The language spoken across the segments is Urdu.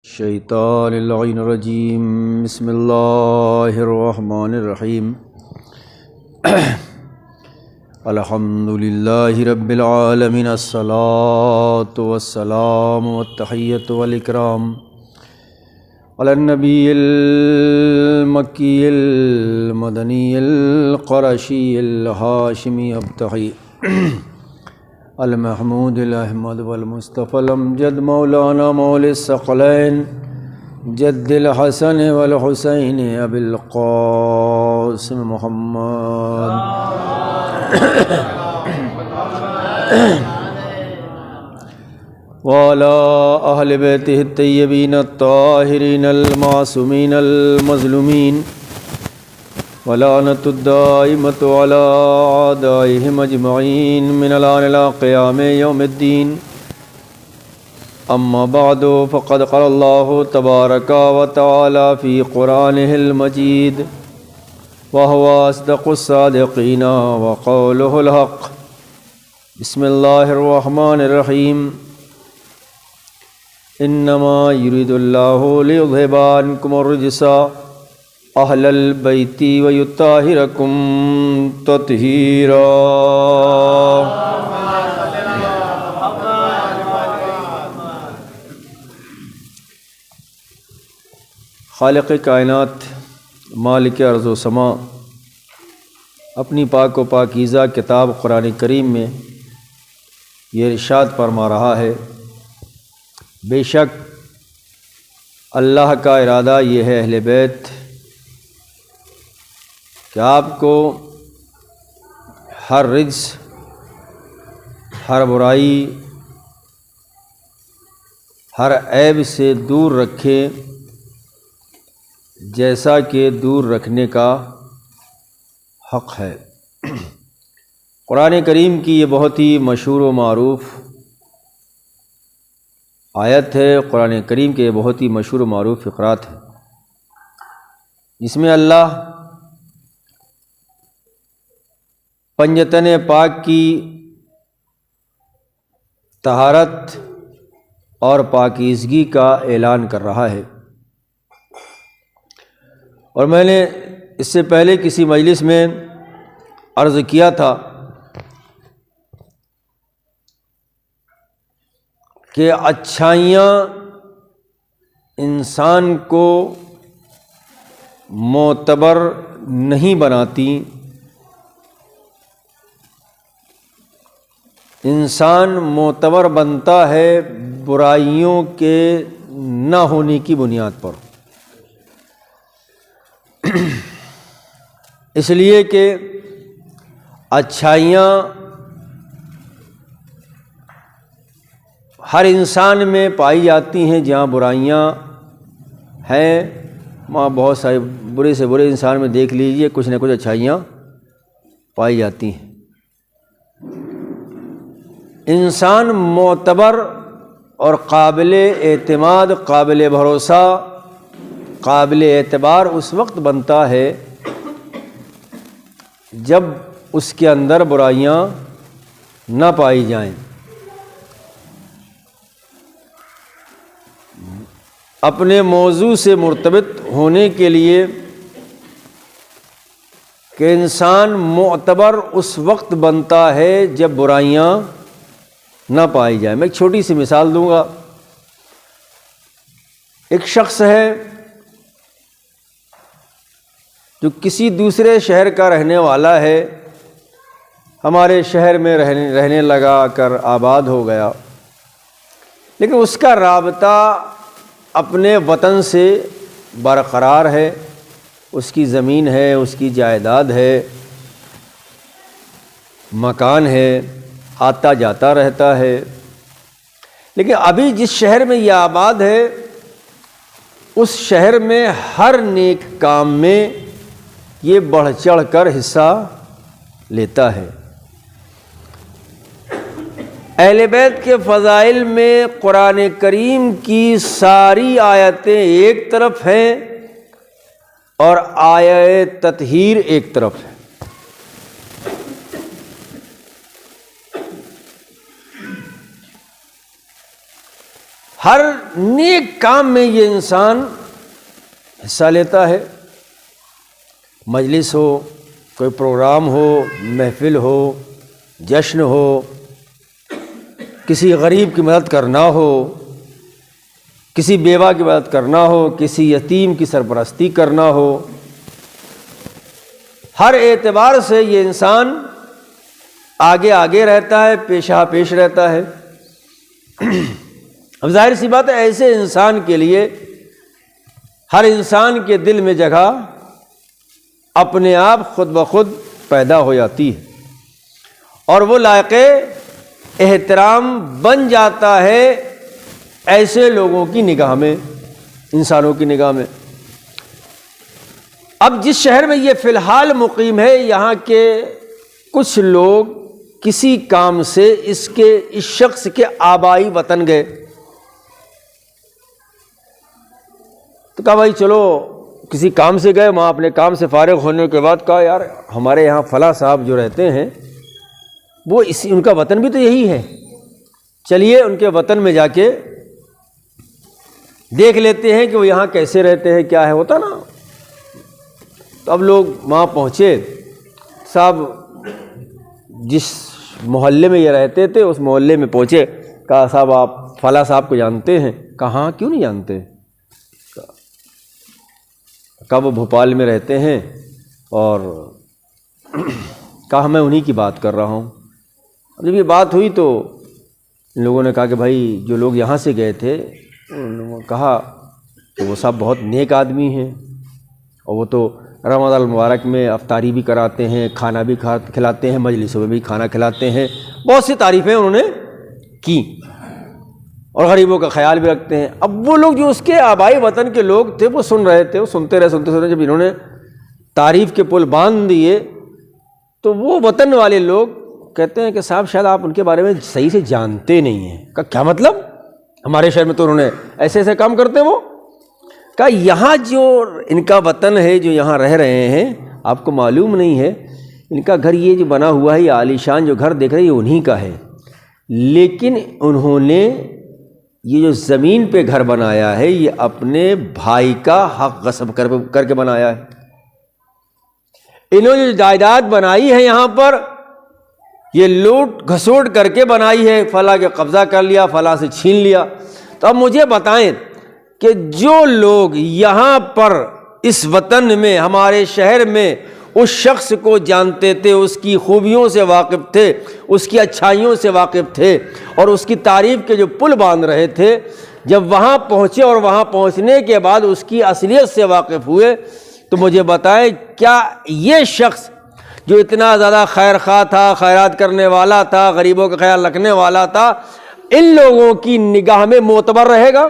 الشیطان اللعین الرجیم بسم اللہ الرحمن الرحیم الحمدللہ رب العالمین الصلاۃ والسلام والتحیۃ والاکرام علی النبی المکی المدنی القرشی الہاشمی ابتحی المحمود الاحمد والمصطفى الامجد مولانا مول الثقلین جد الحسن والحسین ابی القاسم محمد وعلى اہل بیتہ الطیبین الطاہرین المعصومین المظلومین ولعنۃ الدائمۃ علی اعدائہم اجمعین من الآن الی قیام یوم الدین اما بعد فقد قال اللہ تبارک وتعالی فی قرآنہ المجید وہو اصدق الصادقین وقولہ الحق بسم اللہ الرحمن الرحیم انما یرید اللہ لیذھب عنکم الرجس اہل البیت ویطہرکم تطہیرا۔ خالق کائنات مالک ارض و سما اپنی پاک و پاکیزہ کتاب قرآن کریم میں یہ ارشاد فرما رہا ہے، بے شک اللہ کا ارادہ یہ ہے اہل بیت کہ آپ کو ہر رجس، ہر برائی، ہر عیب سے دور رکھے، جیسا کہ دور رکھنے کا حق ہے۔ قرآن کریم کی یہ بہت ہی مشہور و معروف آیت ہے، قرآن کریم کے یہ بہت ہی مشہور و معروف فقرات ہیں، جس میں اللہ پنجتن پاک کی طہارت اور پاکیزگی کا اعلان کر رہا ہے۔ اور میں نے اس سے پہلے کسی مجلس میں عرض کیا تھا کہ اچھائیاں انسان کو معتبر نہیں بناتی، انسان معتبر بنتا ہے برائیوں کے نہ ہونے کی بنیاد پر، اس لیے کہ اچھائیاں ہر انسان میں پائی جاتی ہیں، جہاں برائیاں ہیں وہاں بہت سارے برے سے برے انسان میں دیکھ لیجئے کچھ نہ کچھ اچھائیاں پائی جاتی ہیں۔ انسان معتبر اور قابل اعتماد، قابل بھروسہ، قابل اعتبار اس وقت بنتا ہے جب اس کے اندر برائیاں نہ پائی جائیں۔ اپنے موضوع سے مرتبط ہونے کے لیے کہ انسان معتبر اس وقت بنتا ہے جب برائیاں نہ پائی جائیں۔ میں ایک چھوٹی سی مثال دوں گا۔ ایک شخص ہے جو کسی دوسرے شہر کا رہنے والا ہے، ہمارے شہر میں رہنے لگا کر آباد ہو گیا، لیکن اس کا رابطہ اپنے وطن سے برقرار ہے، اس کی زمین ہے، اس کی جائیداد ہے، مکان ہے، آتا جاتا رہتا ہے، لیکن ابھی جس شہر میں یہ آباد ہے اس شہر میں ہر نیک کام میں یہ بڑھ چڑھ کر حصہ لیتا ہے۔ اہل بیت کے فضائل میں قرآن کریم کی ساری آیتیں ایک طرف ہیں اور آیہ تطہیر ایک طرف ہے۔ ہر نیک کام میں یہ انسان حصہ لیتا ہے، مجلس ہو، کوئی پروگرام ہو، محفل ہو، جشن ہو، کسی غریب کی مدد کرنا ہو، کسی بیوہ کی مدد کرنا ہو، کسی یتیم کی سرپرستی کرنا ہو، ہر اعتبار سے یہ انسان آگے آگے رہتا ہے، پیشہ پیش رہتا ہے۔ اب ظاہر سی بات ہے ایسے انسان کے لیے ہر انسان کے دل میں جگہ اپنے آپ خود بخود پیدا ہو جاتی ہے اور وہ لائق احترام بن جاتا ہے ایسے لوگوں کی نگاہ میں، انسانوں کی نگاہ میں۔ اب جس شہر میں یہ فی الحال مقیم ہے، یہاں کے کچھ لوگ کسی کام سے اس شخص کے آبائی وطن گئے، تو کہا بھائی چلو کسی کام سے گئے، وہاں اپنے کام سے فارغ ہونے کے بعد کہا یار ہمارے یہاں فلاں صاحب جو رہتے ہیں وہ ان کا وطن بھی تو یہی ہے، چلیے ان کے وطن میں جا کے دیکھ لیتے ہیں کہ وہ یہاں کیسے رہتے ہیں، کیا ہے ہوتا نا۔ تو اب لوگ وہاں پہنچے، صاحب جس محلے میں یہ رہتے تھے اس محلے میں پہنچے، کہا صاحب آپ فلاں صاحب کو جانتے ہیں؟ کہاں کیوں نہیں جانتے؟ کہا وہ بھوپال میں رہتے ہیں، اور کہا میں انہی کی بات کر رہا ہوں۔ جب یہ بات ہوئی تو ان لوگوں نے کہا کہ بھائی جو لوگ یہاں سے گئے تھے انہوں نے کہا کہ وہ سب بہت نیک آدمی ہیں، اور وہ تو رمضان المبارک میں افطاری بھی کراتے ہیں، کھانا بھی کھلاتے ہیں، مجلسوں میں بھی کھانا کھلاتے ہیں، بہت سی تعریفیں انہوں نے کی، اور غریبوں کا خیال بھی رکھتے ہیں۔ اب وہ لوگ جو اس کے آبائی وطن کے لوگ تھے وہ سن رہے تھے، وہ سنتے رہے، جب انہوں نے تعریف کے پل باندھ دیے تو وہ وطن والے لوگ کہتے ہیں کہ صاحب شاید آپ ان کے بارے میں صحیح سے جانتے نہیں ہیں۔ کہا کیا مطلب؟ ہمارے شہر میں تو انہوں نے ایسے ایسے کام کرتے ہیں۔ وہ کہا یہاں جو ان کا وطن ہے، جو یہاں رہ رہے ہیں، آپ کو معلوم نہیں ہے ان کا گھر یہ جو بنا ہوا ہے، یہ عالیشان جو گھر دیکھ رہے ہیں یہ انہی کا ہے، لیکن انہوں نے یہ جو زمین پہ گھر بنایا ہے یہ اپنے بھائی کا حق غصب کر کے بنایا ہے۔ انہوں نے جو جائیداد بنائی ہے یہاں پر یہ لوٹ گھسوٹ کر کے بنائی ہے، فلاں کے قبضہ کر لیا، فلاں سے چھین لیا۔ تو اب مجھے بتائیں کہ جو لوگ یہاں پر اس وطن میں، ہمارے شہر میں اس شخص کو جانتے تھے، اس کی خوبیوں سے واقف تھے، اس کی اچھائیوں سے واقف تھے، اور اس کی تعریف کے جو پل باندھ رہے تھے، جب وہاں پہنچے اور وہاں پہنچنے کے بعد اس کی اصلیت سے واقف ہوئے، تو مجھے بتائیں کیا یہ شخص جو اتنا زیادہ خیر خواہ تھا، خیرات کرنے والا تھا، غریبوں کا خیال رکھنے والا تھا، ان لوگوں کی نگاہ میں معتبر رہے گا؟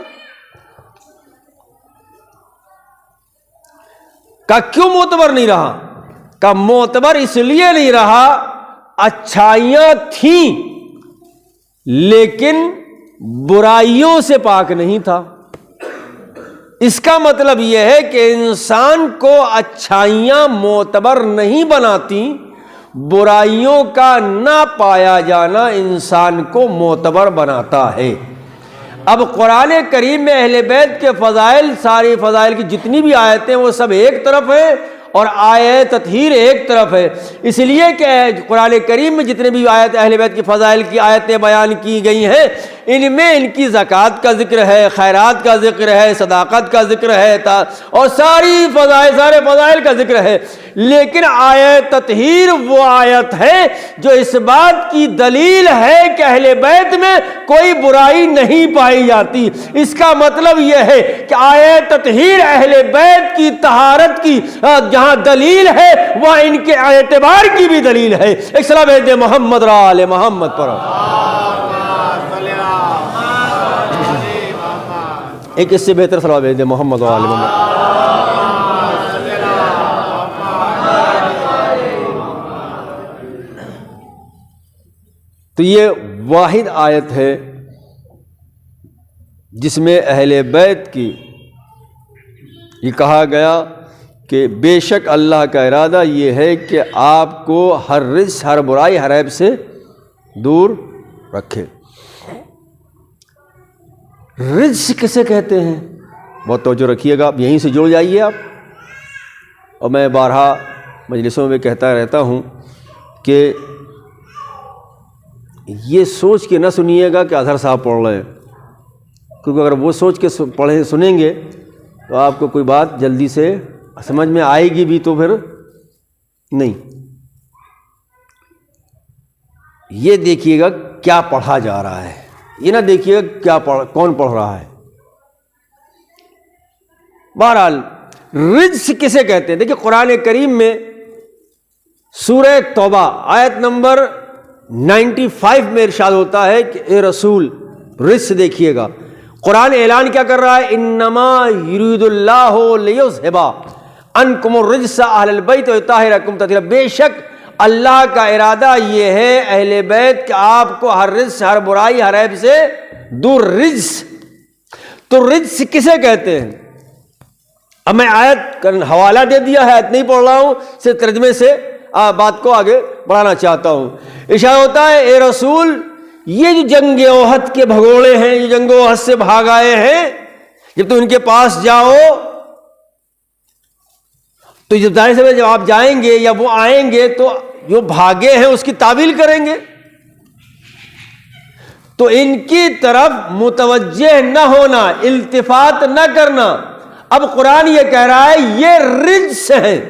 کہ کیوں معتبر نہیں رہا؟ کہ معتبر اس لیے نہیں رہا، اچھائیاں تھیں لیکن برائیوں سے پاک نہیں تھا۔ اس کا مطلب یہ ہے کہ انسان کو اچھائیاں معتبر نہیں بناتی، برائیوں کا نہ پایا جانا انسان کو معتبر بناتا ہے۔ اب قرآن کریم میں اہل بیت کے فضائل، ساری فضائل کی جتنی بھی آیتیں وہ سب ایک طرف ہیں اور آیت تطہیر ایک طرف ہے، اس لیے کہ قرآن کریم میں جتنے بھی آیت اہل بیت کی فضائل کی آیتیں بیان کی گئی ہیں، ان میں ان کی زکوٰۃ کا ذکر ہے، خیرات کا ذکر ہے، صداقت کا ذکر ہے، اور سارے فضائل کا ذکر ہے، لیکن آیت تطہیر وہ آیت ہے جو اس بات کی دلیل ہے کہ اہل بیت میں کوئی برائی نہیں پائی جاتی۔ اس کا مطلب یہ ہے کہ آیت تطہیر اہل بیت کی طہارت کی جہاں دلیل ہے وہاں ان کے اعتبار کی بھی دلیل ہے۔ ایک صلاۃ بھیج دے محمد را آل محمد پر، ایک اس سے بہتر صلاۃ بھیج دے محمد و آل محمد۔ تو یہ واحد آیت ہے جس میں اہل بیت کی یہ کہا گیا کہ بے شک اللہ کا ارادہ یہ ہے کہ آپ کو ہر رجس، ہر برائی، ہر عیب سے دور رکھے۔ رجس کسے کہتے ہیں؟ بہت توجہ رکھیے گا، یہیں سے جڑ جائیے آپ. اور میں بارہا مجلسوں میں کہتا رہتا ہوں کہ یہ سوچ کے نہ سنیے گا کہ اظہر صاحب پڑھ رہے ہیں، کیونکہ اگر وہ سوچ کے پڑھیں سنیں گے تو آپ کو کوئی بات جلدی سے سمجھ میں آئے گی بھی تو پھر نہیں. یہ دیکھیے گا کیا پڑھا جا رہا ہے، یہ نہ دیکھیے گا کون پڑھ رہا ہے. بہرحال رجس کسے کہتے ہیں؟ دیکھیے قرآن کریم میں سورہ توبہ آیت نمبر 95 میں ارشاد ہوتا ہے کہ اے رسول، رجس دیکھیے گا قرآن اعلان کیا کر رہا ہے، انما یرید اللہ لیذھب عنکم الرجس اہل البیت ویطہرکم تطہیرا. بے شک اللہ کا ارادہ یہ ہے اہل بیت کہ آپ کو ہر رجس، ہر برائی، ہر عیب سے دور. رجس تو رجس کسے کہتے ہیں؟ اب میں آیت کا حوالہ دے دیا ہے، آیت نہیں پڑھ رہا ہوں، صرف ترجمے سے بات کو آگے بڑھانا چاہتا ہوں. ارشاد ہوتا ہے اے رسول، یہ جو جنگ احد کے بھگوڑے ہیں، یہ جنگ احد سے بھاگ آئے ہیں، جب تم ان کے پاس جاؤ تو ظاہر سے جب آپ جائیں گے یا وہ آئیں گے تو جو بھاگے ہیں اس کی تعویل کریں گے، تو ان کی طرف متوجہ نہ ہونا، التفات نہ کرنا. اب قرآن یہ کہہ رہا ہے یہ رجس ہیں،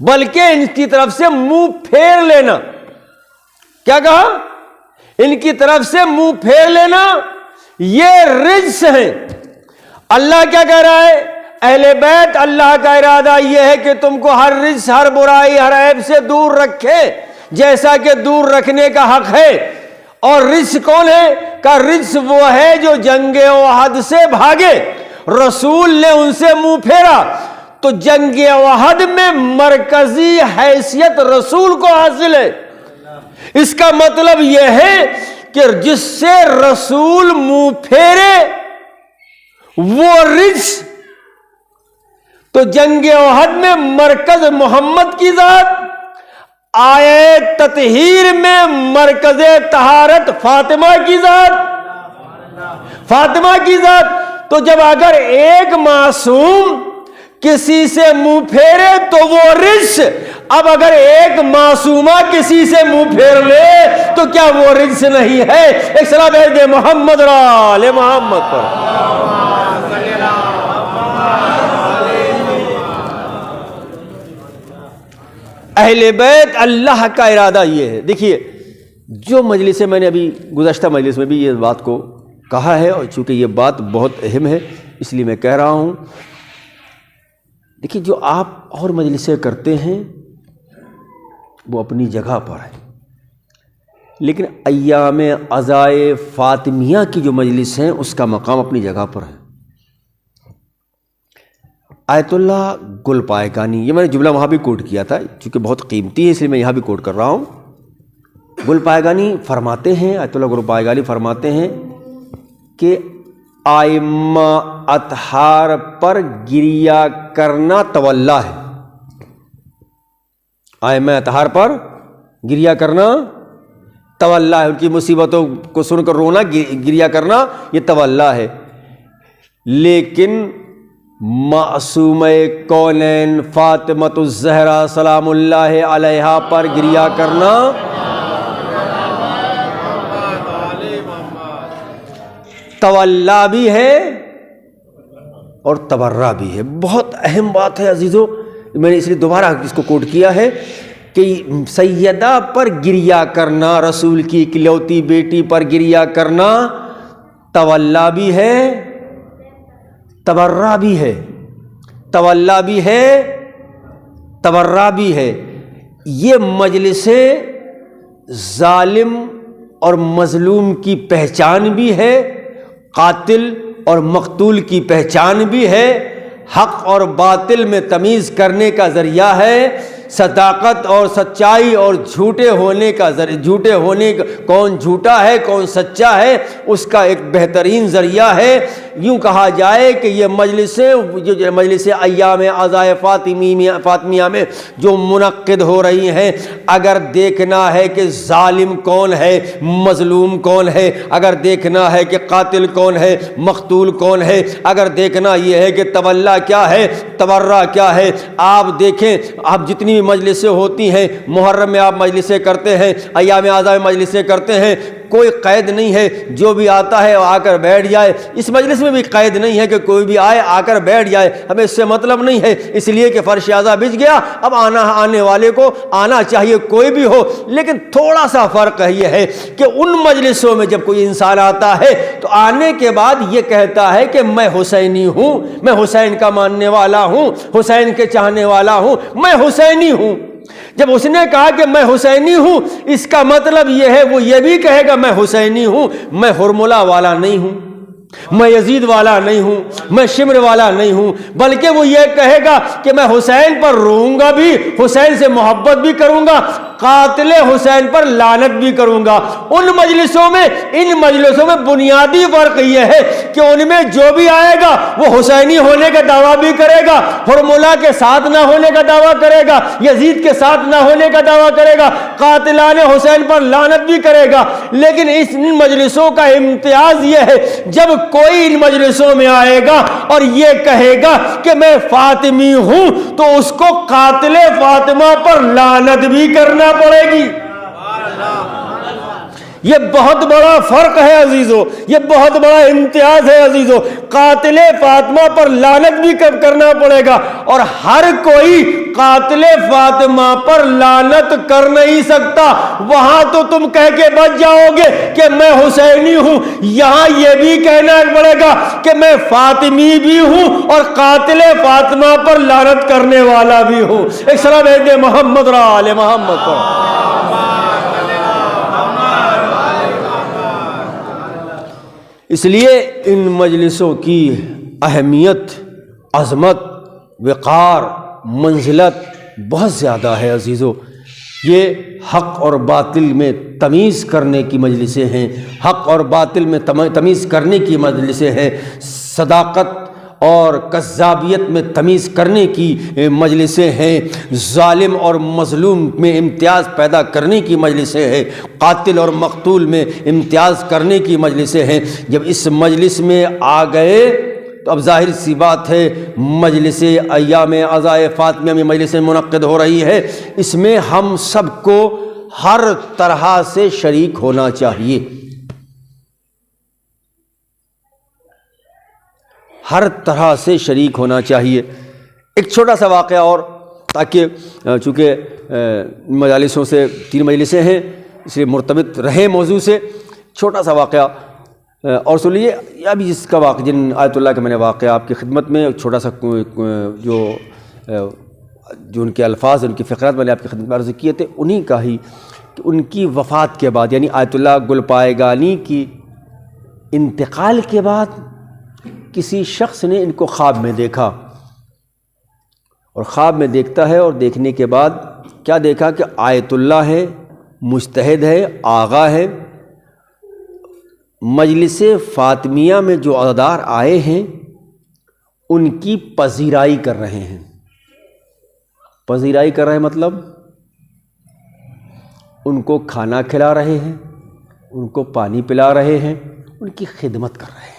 بلکہ ان کی طرف سے منہ پھیر لینا. کیا کہا؟ ان کی طرف سے منہ پھیر لینا، یہ رجس ہیں. اللہ کیا کہہ رہا ہے؟ اہل بیت اللہ کا ارادہ یہ ہے کہ تم کو ہر رجس، ہر برائی، ہر عیب سے دور رکھے، جیسا کہ دور رکھنے کا حق ہے. اور رجس کون ہے؟ کہ رجس وہ ہے جو جنگ احد سے بھاگے، رسول نے ان سے منہ پھیرا. تو جنگ احد میں مرکزی حیثیت رسول کو حاصل ہے. اس کا مطلب یہ ہے کہ جس سے رسول منہ پھیرے وہ رجس. تو جنگ احد میں مرکز محمد کی ذات، آیے تطہیر میں مرکز طہارت فاطمہ کی ذات، فاطمہ کی ذات. تو جب اگر ایک معصوم کسی سے منہ پھیرے تو وہ رجس. اب اگر ایک معصومہ کسی سے منہ پھیر لے تو کیا وہ رجس نہیں ہے؟ ایک صلاۃ بھیج دے محمد اور آل محمد پر. اہل بیت اللہ کا ارادہ یہ ہے. دیکھیے جو مجلس میں نے ابھی گزشتہ مجلس میں بھی یہ بات کو کہا ہے، اور چونکہ یہ بات بہت اہم ہے اس لیے میں کہہ رہا ہوں. دیکھیے جو آپ اور مجلسیں کرتے ہیں وہ اپنی جگہ پر ہے، لیکن ایام عزائے فاطمیہ کی جو مجلس ہیں اس کا مقام اپنی جگہ پر ہے. آیت اللہ گل پائگانی، یہ میں نے جملہ وہاں بھی کوٹ کیا تھا چونکہ بہت قیمتی ہے اس لیے میں یہاں بھی کوٹ کر رہا ہوں. گل پائگانی فرماتے ہیں، آیت اللہ گل پائگانی فرماتے ہیں کہ ائمہ اطہار پر گریہ کرنا تولا ہے. ائمہ اطہار پر گریہ کرنا تولا ہے، ان کی مصیبتوں کو سن کر رونا، گریہ کرنا یہ تولا ہے. لیکن معصومہ کونین فاطمۃ الزہرا سلام اللہ علیہا پر گریہ کرنا تولا بھی ہے اور تبرہ بھی ہے. بہت اہم بات ہے عزیزو، میں نے اس لیے دوبارہ اس کو کوٹ کیا ہے کہ سیدہ پر گریہ کرنا، رسول کی اکلوتی بیٹی پر گریہ کرنا تولا بھی ہے، تبرہ بھی ہے. تولا بھی ہے، تبرہ بھی ہے. یہ مجلسیں ظالم اور مظلوم کی پہچان بھی ہے، قاتل اور مقتول کی پہچان بھی ہے، حق اور باطل میں تمیز کرنے کا ذریعہ ہے، صداقت اور سچائی اور جھوٹے ہونے کا کون جھوٹا ہے کون سچا ہے اس کا ایک بہترین ذریعہ ہے. یوں کہا جائے کہ یہ مجلسیں جو مجلس ایام عزائے فاطمیہ میں جو منعقد ہو رہی ہیں، اگر دیکھنا ہے کہ ظالم کون ہے، مظلوم کون ہے، اگر دیکھنا ہے کہ قاتل کون ہے، مقتول کون ہے، اگر دیکھنا یہ ہے کہ تولا کیا ہے، تبرہ کیا ہے، آپ دیکھیں آپ جتنی بھی مجلسیں ہوتی ہیں، محرم میں آپ مجلسیں کرتے ہیں، ایام اعضاء میں مجلسیں کرتے ہیں، کوئی قید نہیں ہے، جو بھی آتا ہے آ کر بیٹھ جائے۔ اس مجلس میں بھی قید نہیں ہے کہ کوئی بھی آئے آ کر بیٹھ جائے، ہمیں اس سے مطلب نہیں ہے، اس لیے کہ فرش اعضاء بچ گیا، اب آنے والے کو آنا چاہیے کوئی بھی ہو۔ لیکن تھوڑا سا فرق یہ ہے کہ ان مجلسوں میں جب کوئی انسان آتا ہے تو آنے کے بعد یہ کہتا ہے کہ میں حسینی ہوں، میں حسین کا ماننے والا ہوں، حسین کے چاہنے والا ہوں، میں حسینی ہوں۔ جب اس نے کہا کہ میں حسینی ہوں، اس کا مطلب یہ ہے وہ یہ بھی کہے گا میں حسینی ہوں، میں ہرملہ والا نہیں ہوں، میں یزید والا نہیں ہوں، میں شمر والا نہیں ہوں، بلکہ وہ یہ کہے گا کہ میں حسین پر روؤں گا بھی، حسین سے محبت بھی کروں گا، قاتل حسین پر لعنت بھی کروں گا۔ ان مجلسوں میں بنیادی فرق یہ ہے کہ ان میں جو بھی آئے گا وہ حسینی ہونے کا دعویٰ بھی کرے گا، ہرملہ کے ساتھ نہ ہونے کا دعویٰ کرے گا، یزید کے ساتھ نہ ہونے کا دعویٰ کرے گا، قاتلان حسین پر لعنت بھی کرے گا۔ لیکن ان مجلسوں کا امتیاز یہ ہے جب کوئی ان مجلسوں میں آئے گا اور یہ کہے گا کہ میں فاطمی ہوں تو اس کو قاتل فاطمہ پر لعنت بھی کرنا پڑے گی۔ یہ بہت بڑا فرق ہے عزیزو، یہ بہت بڑا امتیاز ہے عزیزو۔ قاتل فاطمہ پر لعنت بھی کرنا پڑے گا، اور ہر کوئی قاتل فاطمہ پر لعنت کر نہیں سکتا۔ وہاں تو تم کہہ کے بچ جاؤ گے کہ میں حسینی ہوں، یہاں یہ بھی کہنا پڑے گا کہ میں فاطمی بھی ہوں اور قاتل فاطمہ پر لعنت کرنے والا بھی ہوں۔ ایک سلام ہے محمد را آل محمد پر۔ اس لیے ان مجلسوں کی اہمیت، عظمت، وقار، منزلت بہت زیادہ ہے عزیزو۔ یہ حق اور باطل میں تمیز کرنے کی مجلسیں ہیں، حق اور باطل میں تمیز کرنے کی مجلسیں ہیں، صداقت اور کذابیت میں تمیز کرنے کی مجلسیں ہیں، ظالم اور مظلوم میں امتیاز پیدا کرنے کی مجلسیں ہیں، قاتل اور مقتول میں امتیاز کرنے کی مجلسیں ہیں۔ جب اس مجلس میں آ گئے تو اب ظاہر سی بات ہے مجلس ایام عزائے فاطمیہ میں مجلسیں منعقد ہو رہی ہے، اس میں ہم سب کو ہر طرح سے شریک ہونا چاہیے، ہر طرح سے شریک ہونا چاہیے۔ ایک چھوٹا سا واقعہ اور، تاکہ چونکہ مجالسوں سے 3 مجلسیں ہیں اس لیے مرتبط رہے موضوع سے، چھوٹا سا واقعہ اور سن لیجیے۔ ابھی جس کا واقعہ جن آیت اللہ کے میں نے واقعہ آپ کی خدمت میں چھوٹا سا جو ان کے الفاظ، ان کی فقرات میں نے آپ کی خدمت میں عرض کیے تھے، انہی کا ہی کہ ان کی وفات کے بعد، یعنی آیت اللہ گلپائگانی کی انتقال کے بعد کسی شخص نے ان کو خواب میں دیکھا، اور خواب میں دیکھتا ہے اور دیکھنے کے بعد کیا دیکھا کہ آیت اللہ ہے، مجتہد ہے، آغا ہے، مجلس فاطمیہ میں جو عزادار آئے ہیں ان کی پذیرائی کر رہے ہیں۔ پذیرائی کر رہے ہیں مطلب ان کو کھانا کھلا رہے ہیں، ان کو پانی پلا رہے ہیں، ان کی خدمت کر رہے ہیں۔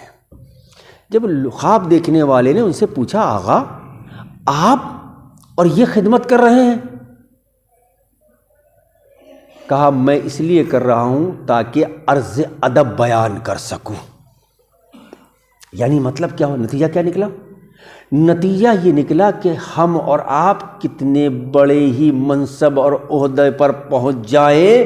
جب خواب دیکھنے والے نے ان سے پوچھا آغا آپ اور یہ خدمت کر رہے ہیں؟ کہا میں اس لیے کر رہا ہوں تاکہ عرض ادب بیان کر سکوں۔ یعنی مطلب کیا ہو، نتیجہ کیا نکلا؟ نتیجہ یہ نکلا کہ ہم اور آپ کتنے بڑے ہی منصب اور عہدے پر پہنچ جائیں،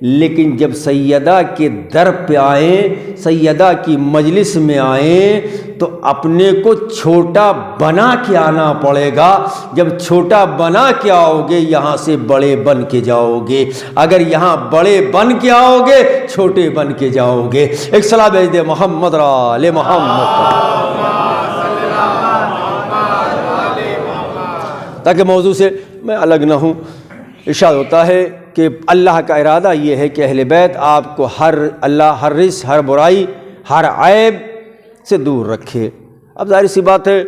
لیکن جب سیدہ کے در پہ آئیں، سیدہ کی مجلس میں آئیں تو اپنے کو چھوٹا بنا کے آنا پڑے گا۔ جب چھوٹا بنا کے آؤ گے یہاں سے بڑے بن کے جاؤ گے، اگر یہاں بڑے بن کے آؤ گے چھوٹے بن کے جاؤ گے۔ ایک صلاۃ بھیج دے محمد را آل محمد، تاکہ موضوع سے میں الگ نہ ہوں۔ ارشاد ہوتا ہے کہ اللہ کا ارادہ یہ ہے کہ اہل بیت آپ کو ہر رزق، ہر برائی، ہر عیب سے دور رکھے۔ اب ظاہر سی بات ہے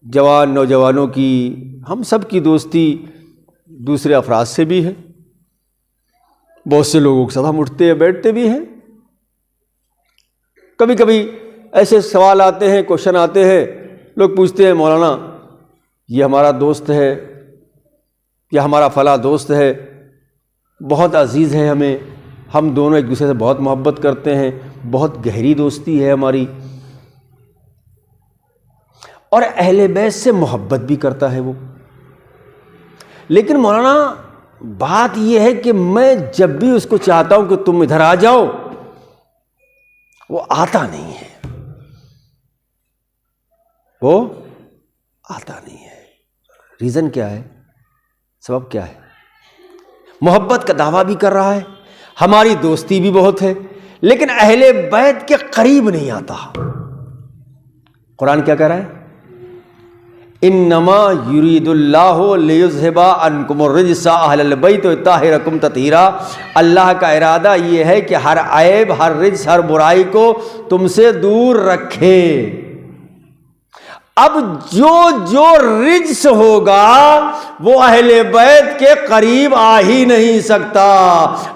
جوان نوجوانوں کی، ہم سب کی دوستی دوسرے افراد سے بھی ہے، بہت سے لوگوں کے ساتھ ہم اٹھتے ہیں بیٹھتے بھی ہیں۔ کبھی کبھی ایسے سوال آتے ہیں، کوشچن آتے ہیں، لوگ پوچھتے ہیں مولانا یہ ہمارا دوست ہے یا ہمارا فلاں دوست ہے، بہت عزیز ہے ہمیں، ہم دونوں ایک دوسرے سے بہت محبت کرتے ہیں، بہت گہری دوستی ہے ہماری، اور اہل بیت سے محبت بھی کرتا ہے وہ، لیکن مولانا بات یہ ہے کہ میں جب بھی اس کو چاہتا ہوں کہ تم ادھر آ جاؤ، وہ آتا نہیں ہے، وہ آتا نہیں ہے۔ ریزن کیا ہے؟ سبب کیا ہے؟ محبت کا دعویٰ بھی کر رہا ہے، ہماری دوستی بھی بہت ہے، لیکن اہل بیت کے قریب نہیں آتا۔ قرآن کیا کہہ رہا ہے؟ انما یرید اللہ لیذھب عنکم الرجس اہل البیت ویطہرکم تطہیرا۔ اللہ کا ارادہ یہ ہے کہ ہر عیب، ہر رجس، ہر برائی کو تم سے دور رکھے۔ اب جو رجس ہوگا وہ اہل بیت کے قریب آ ہی نہیں سکتا،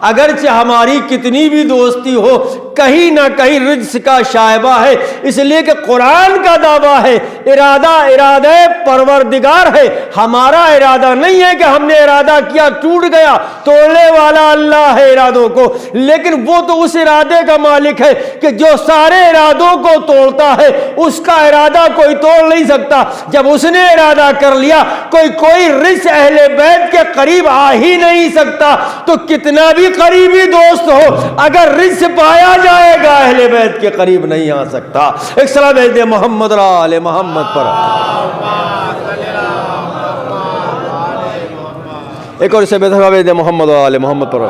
اگرچہ ہماری کتنی بھی دوستی ہو، کہیں نہ کہیں رجس کا شائبہ ہے، اس لیے کہ قرآن کا دعویٰ ہے ارادہ پروردگار ہے، ہمارا ارادہ نہیں ہے کہ ہم نے ارادہ کیا ٹوٹ گیا، توڑنے والا اللہ ہے ارادوں کو، لیکن وہ تو اس ارادے کا مالک ہے کہ جو سارے ارادوں کو توڑتا ہے، اس کا ارادہ کوئی توڑ نہیں سکتا۔ جب اس نے ارادہ کر لیا کوئی رجس اہل بیت کے قریب آ ہی نہیں سکتا، تو کتنا بھی قریبی دوست ہو، اگر رجس پایا جائے گا اہل بیت کے قریب نہیں آ سکتا۔ ایک سلام بھیج دے محمد اور آل محمد پر، ایک اور اسے بہتر بھیج دے محمد اور آل محمد پر،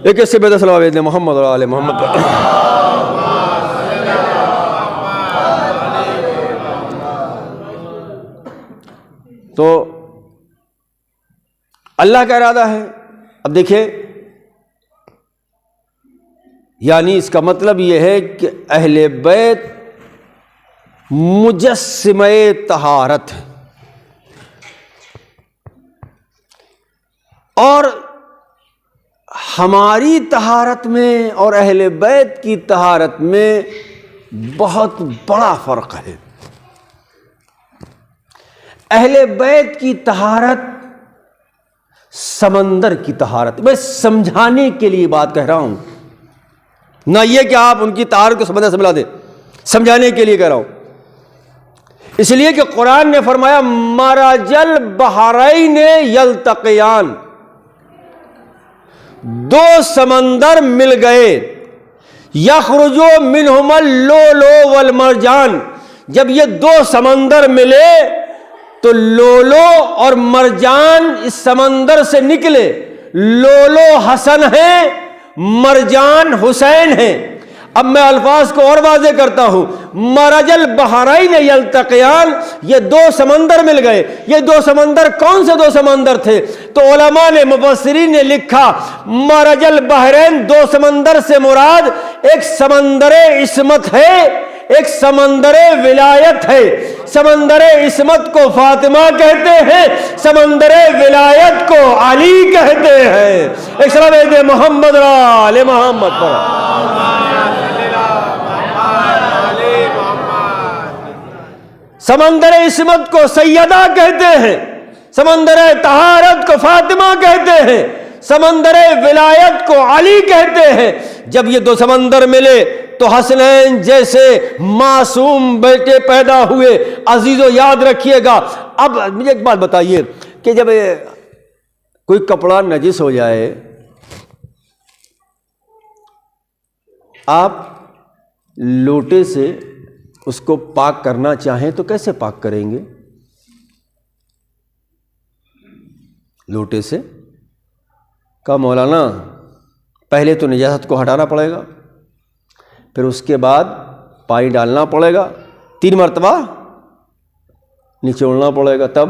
ایک اس سے بہتر سلام بھیج دے محمد اور آل محمد پر۔ تو اللہ کا ارادہ ہے۔ اب دیکھیں، یعنی اس کا مطلب یہ ہے کہ اہل بیت مجسمہ طہارت ہے، اور ہماری طہارت میں اور اہل بیت کی طہارت میں بہت بڑا فرق ہے۔ اہل بیت کی طہارت سمندر کی طہارت، میں سمجھانے کے لیے بات کہہ رہا ہوں، نہ یہ کہ آپ ان کی طہارت کو سمندر سے ملا دیں، سمجھانے کے لیے کہہ رہا ہوں، اس لیے کہ قرآن نے فرمایا مرج البحرین یلتقیان، دو سمندر مل گئے، یخرج منہما اللؤلؤ والمرجان، جب یہ دو سمندر ملے تو لولو اور مرجان اس سمندر سے نکلے، لولو حسن ہے، مرجان حسین ہے۔ اب میں الفاظ کو اور واضح کرتا ہوں، مرج البحرین یلتقیان، یہ دو سمندر مل گئے۔ یہ دو سمندر کون سے دو سمندر تھے؟ تو علماء نے، مفسرین نے لکھا مرج البحرین، دو سمندر سے مراد ایک سمندر عصمت ہے، ایک سمندر ولایت ہے۔ سمندر عصمت کو فاطمہ کہتے ہیں، سمندر ولایت کو علی کہتے ہیں۔ ایک سلام دے محمد اور آل محمد پر۔ سمندر عصمت کو سیدہ کہتے ہیں، سمندر طہارت کو فاطمہ کہتے ہیں، سمندر ولایت کو علی کہتے ہیں۔ جب یہ دو سمندر ملے تو حسنین جیسے معصوم بیٹے پیدا ہوئے۔ عزیزو یاد رکھیے گا، اب مجھے ایک بات بتائیے کہ جب کوئی کپڑا نجس ہو جائے، آپ لوٹے سے اس کو پاک کرنا چاہیں تو کیسے پاک کریں گے؟ لوٹے سے؟ کہا مولانا پہلے تو نجاست کو ہٹانا پڑے گا، پھر اس کے بعد پانی ڈالنا پڑے گا، 3 مرتبہ نچوڑنا پڑے گا، تب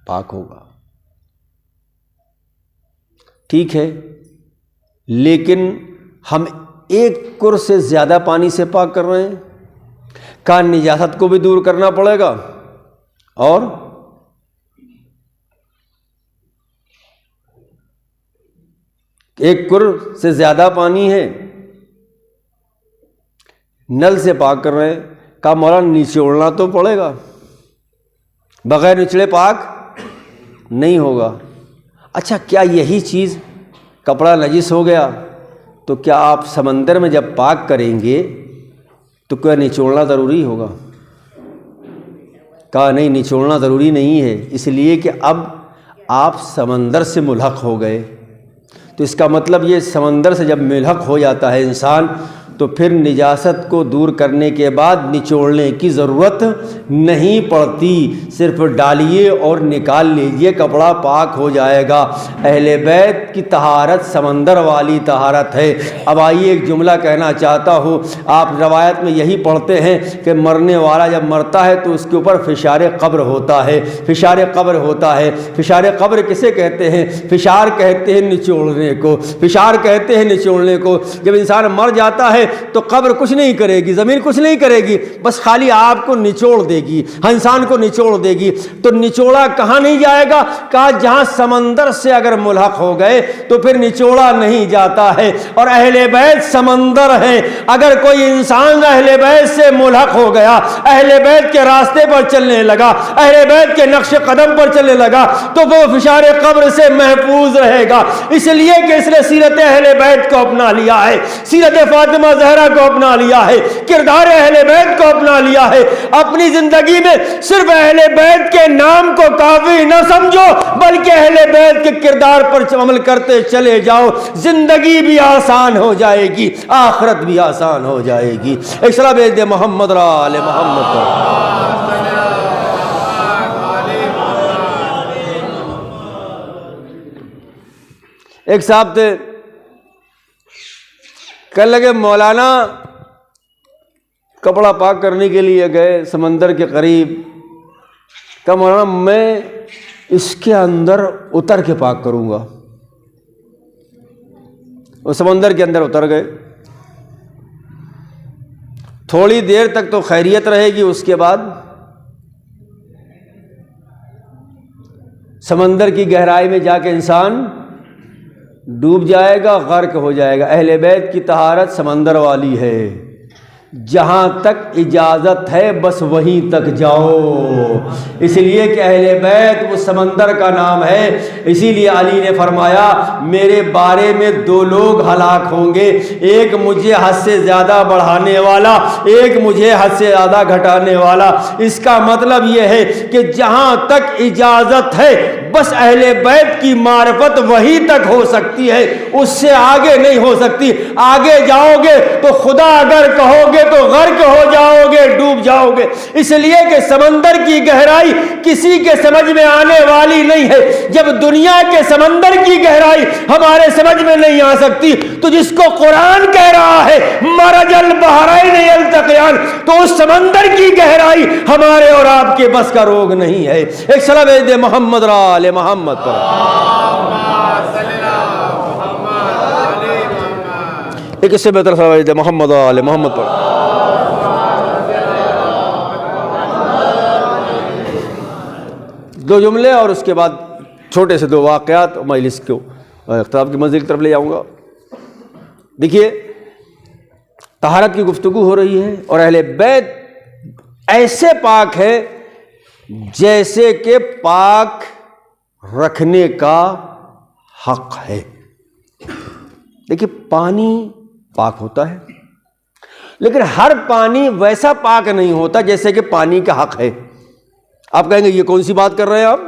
پاک ہوگا۔ ٹھیک ہے، لیکن ہم ایک کر سے زیادہ پانی سے پاک کر رہے ہیں، کیا نجاست کو بھی دور کرنا پڑے گا؟ اور ایک کر سے زیادہ پانی ہے، نل سے پاک کر رہے ہیں، کہا مولانا نچوڑنا تو پڑے گا، بغیر نچڑے پاک نہیں ہوگا۔ اچھا، کیا یہی چیز کپڑا نجس ہو گیا تو کیا آپ سمندر میں جب پاک کریں گے تو کیا نچوڑنا ضروری ہوگا؟ کہا نہیں، نچوڑنا ضروری نہیں ہے، اس لیے کہ اب آپ سمندر سے ملحق ہو گئے، تو اس کا مطلب یہ سمندر سے جب ملحق ہو جاتا ہے انسان تو پھر نجاست کو دور کرنے کے بعد نچوڑنے کی ضرورت نہیں پڑتی، صرف ڈالیے اور نکال لیجئے، کپڑا پاک ہو جائے گا۔ اہل بیت کی طہارت سمندر والی طہارت ہے۔ اب آئیے ایک جملہ کہنا چاہتا ہوں، آپ روایت میں یہی پڑھتے ہیں کہ مرنے والا جب مرتا ہے تو اس کے اوپر فشار قبر ہوتا ہے، فشار قبر ہوتا ہے۔ فشار قبر کسے کہتے ہیں؟ فشار کہتے ہیں نچوڑنے کو، فشار کہتے ہیں نچوڑنے کو۔ جب انسان مر جاتا ہے تو قبر کچھ نہیں کرے گی، زمین کچھ نہیں کرے گی، بس خالی آپ کو نچوڑ دے گی، انسان کو نچوڑ دے گی۔ تو نچوڑا کہاں نہیں جائے گا؟ کہا جہاں سمندر سے اگر ملحق ہو گئے تو پھر نچوڑا نہیں جاتا ہے۔ اور اہل بیت سمندر ہیں، اگر کوئی انسان اہل بیت سے ملحق ہو گیا، اہل بیت کے راستے پر چلنے لگا، اہل بیت کے نقش قدم پر چلنے لگا تو وہ فشار قبر سے محفوظ رہے گا، اس لیے کہ اس نے سیرت اہل بیت کو اپنا لیا ہے، سیرت فاطمہ زہرا کو اپنا لیا ہے، کردار اہل بیت کو اپنا لیا ہے۔ اپنی زندگی میں صرف اہل بیت کے نام کو کافی نہ سمجھو، بلکہ اہل بیت کے کردار پر عمل کرتے چلے جاؤ، زندگی بھی آسان ہو جائے گی، آخرت بھی آسان ہو جائے گی۔ ایک صلاح بھیج دے محمد را آل محمد پر۔ ایک صاحب تھے، کہنے لگے مولانا کپڑا پاک کرنے کے لیے گئے سمندر کے قریب، کہا مولانا میں اس کے اندر اتر کے پاک کروں گا۔ وہ سمندر کے اندر اتر گئے، تھوڑی دیر تک تو خیریت رہے گی، اس کے بعد سمندر کی گہرائی میں جا کے انسان ڈوب جائے گا، غرق ہو جائے گا۔ اہل بیت کی طہارت سمندر والی ہے، جہاں تک اجازت ہے بس وہیں تک جاؤ، اس لیے کہ اہل بیت وہ سمندر کا نام ہے۔ اسی لیے علی نے فرمایا میرے بارے میں دو لوگ ہلاک ہوں گے، ایک مجھے حد سے زیادہ بڑھانے والا، ایک مجھے حد سے زیادہ گھٹانے والا۔ اس کا مطلب یہ ہے کہ جہاں تک اجازت ہے بس اہل بیت کی معرفت وہی تک ہو سکتی ہے، اس سے آگے نہیں ہو سکتی۔ آگے جاؤ گے تو خدا اگر کہو گے تو غرق ہو جاؤ گے، ڈوب جاؤ گے، اس لیے کہ سمندر کی گہرائی کسی کے سمجھ میں آنے والی نہیں ہے۔ جب دنیا کے سمندر کی گہرائی ہمارے سمجھ میں نہیں آ سکتی تو جس کو قرآن کہہ رہا ہے مرج البحرین یلتقیان، تو اس سمندر کی گہرائی ہمارے اور آپ کے بس کا روگ نہیں ہے۔ ایک صلاح بھیج دے محمد را آل محمد پر۔ ایک اس سے بہتر صلاح بھیج دے محمد را آل محمد پر۔ دو جملے اور اس کے بعد چھوٹے سے دو واقعات مجلس کو اختتام کی منزل کی طرف لے جاؤں گا۔ دیکھیے طہارت کی گفتگو ہو رہی ہے اور اہل بیت ایسے پاک ہے جیسے کہ پاک رکھنے کا حق ہے۔ دیکھیے پانی پاک ہوتا ہے لیکن ہر پانی ویسا پاک نہیں ہوتا جیسے کہ پانی کا حق ہے۔ آپ کہیں گے یہ کون سی بات کر رہے ہیں آپ؟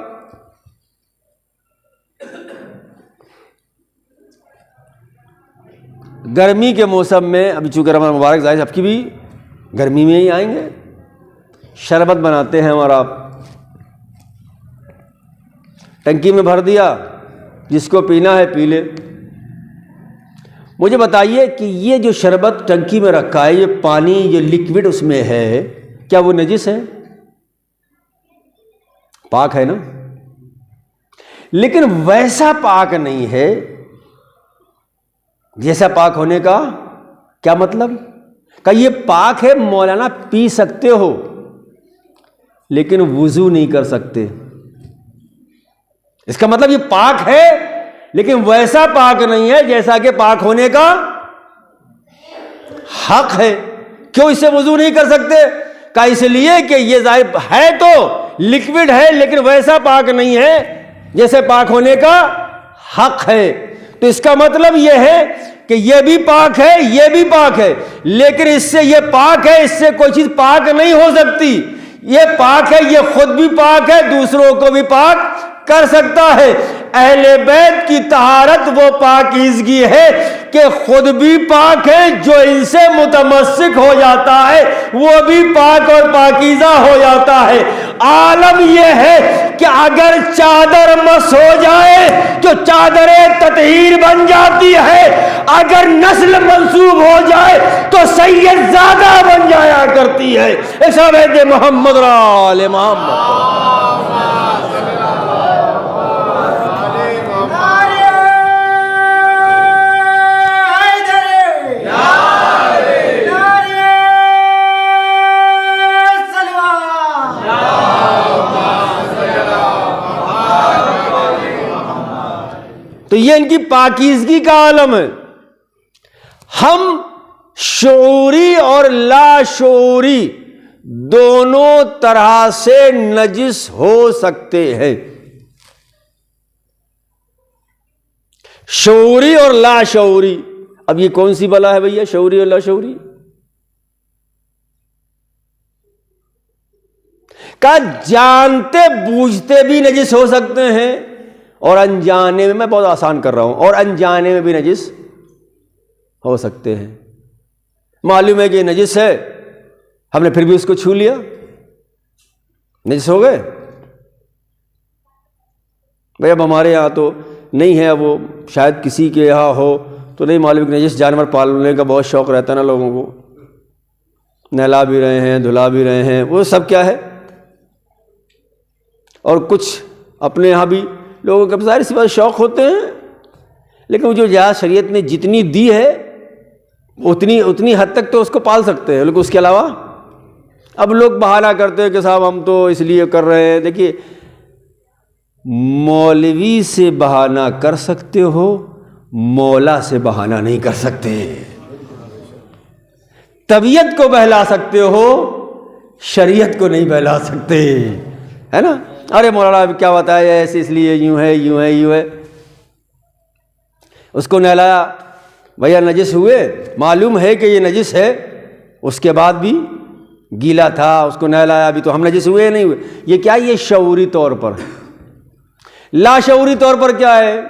گرمی کے موسم میں، ابھی چونکہ رمضان مبارک ظاہر اب کی بھی گرمی میں ہی آئیں گے، شربت بناتے ہیں اور آپ ٹنکی میں بھر دیا، جس کو پینا ہے پی لے۔ مجھے بتائیے کہ یہ جو شربت ٹنکی میں رکھا ہے، یہ پانی، یہ لیکوڈ اس میں ہے، کیا وہ نجس ہے؟ پاک ہے نا، لیکن ویسا پاک نہیں ہے جیسا پاک ہونے کا کیا مطلب؟ کہ یہ پاک ہے مولانا، پی سکتے ہو لیکن وضو نہیں کر سکتے۔ اس کا مطلب یہ پاک ہے لیکن ویسا پاک نہیں ہے جیسا کہ پاک ہونے کا حق ہے۔ کیوں اس سے وضو نہیں کر سکتے؟ کہ اس لیے کہ یہ ظاہر ہے تو لکوڈ ہے لیکن ویسا پاک نہیں ہے جیسے پاک ہونے کا حق ہے۔ تو اس کا مطلب یہ ہے کہ یہ بھی پاک ہے، یہ بھی پاک ہے، لیکن اس سے یہ پاک ہے، اس سے کوئی چیز پاک نہیں ہو سکتی۔ یہ پاک ہے، یہ خود بھی پاک ہے، دوسروں کو بھی پاک کر سکتا ہے۔ اہل بیت کی طہارت وہ پاکیزگی ہے کہ خود بھی پاک ہے، جو ان سے متمسک ہو جاتا ہے وہ بھی پاک اور پاکیزہ ہو جاتا ہے۔ عالم یہ ہے کہ اگر چادر مس ہو جائے تو چادر تطہیر بن جاتی ہے، اگر نسل منسوب ہو جائے تو سید زادہ بن جایا کرتی ہے۔ سید محمد آل محمد۔ تو یہ ان کی پاکیزگی کا عالم ہے۔ ہم شعوری اور لاشعوری دونوں طرح سے نجس ہو سکتے ہیں۔ شعوری اور لاشعوری، اب یہ کون سی بلا ہے بھیا، شعوری اور لاشعوری؟ کہ جانتے بوجھتے بھی نجس ہو سکتے ہیں اور انجانے میں بہت آسان کر رہا ہوں، اور انجانے میں بھی نجس ہو سکتے ہیں۔ معلوم ہے کہ یہ نجس ہے، ہم نے پھر بھی اس کو چھو لیا، نجس ہو گئے۔ بھئی اب ہمارے یہاں تو نہیں ہے، وہ شاید کسی کے یہاں ہو تو نہیں معلوم کہ نجس جانور پالنے کا بہت شوق رہتا ہے نا لوگوں کو، نہلا بھی رہے ہیں، دھلا بھی رہے ہیں، وہ سب کیا ہے۔ اور کچھ اپنے یہاں بھی لوگوں کے ظاہر سی بات شوق ہوتے ہیں، لیکن وہ جو جہاز شریعت نے جتنی دی ہے اتنی حد تک تو اس کو پال سکتے ہیں، لیکن اس کے علاوہ اب لوگ بہانہ کرتے ہیں کہ صاحب ہم تو اس لیے کر رہے ہیں۔ دیکھیے، مولوی سے بہانہ کر سکتے ہو، مولا سے بہانہ نہیں کر سکتے۔ طبیعت کو بہلا سکتے ہو، شریعت کو نہیں بہلا سکتے، ہے نا۔ ارے مولانا کیا بتایا ایسے، اس لیے یوں ہے یوں ہے یوں ہے۔ اس کو نہلایا، بھیا نجس ہوئے، معلوم ہے کہ یہ نجس ہے، اس کے بعد بھی گیلا تھا، اس کو نہلایا، ابھی تو ہم نجس ہوئے نہیں ہوئے۔ یہ کیا، یہ شعوری طور پر۔ لاشعوری طور پر کیا ہے،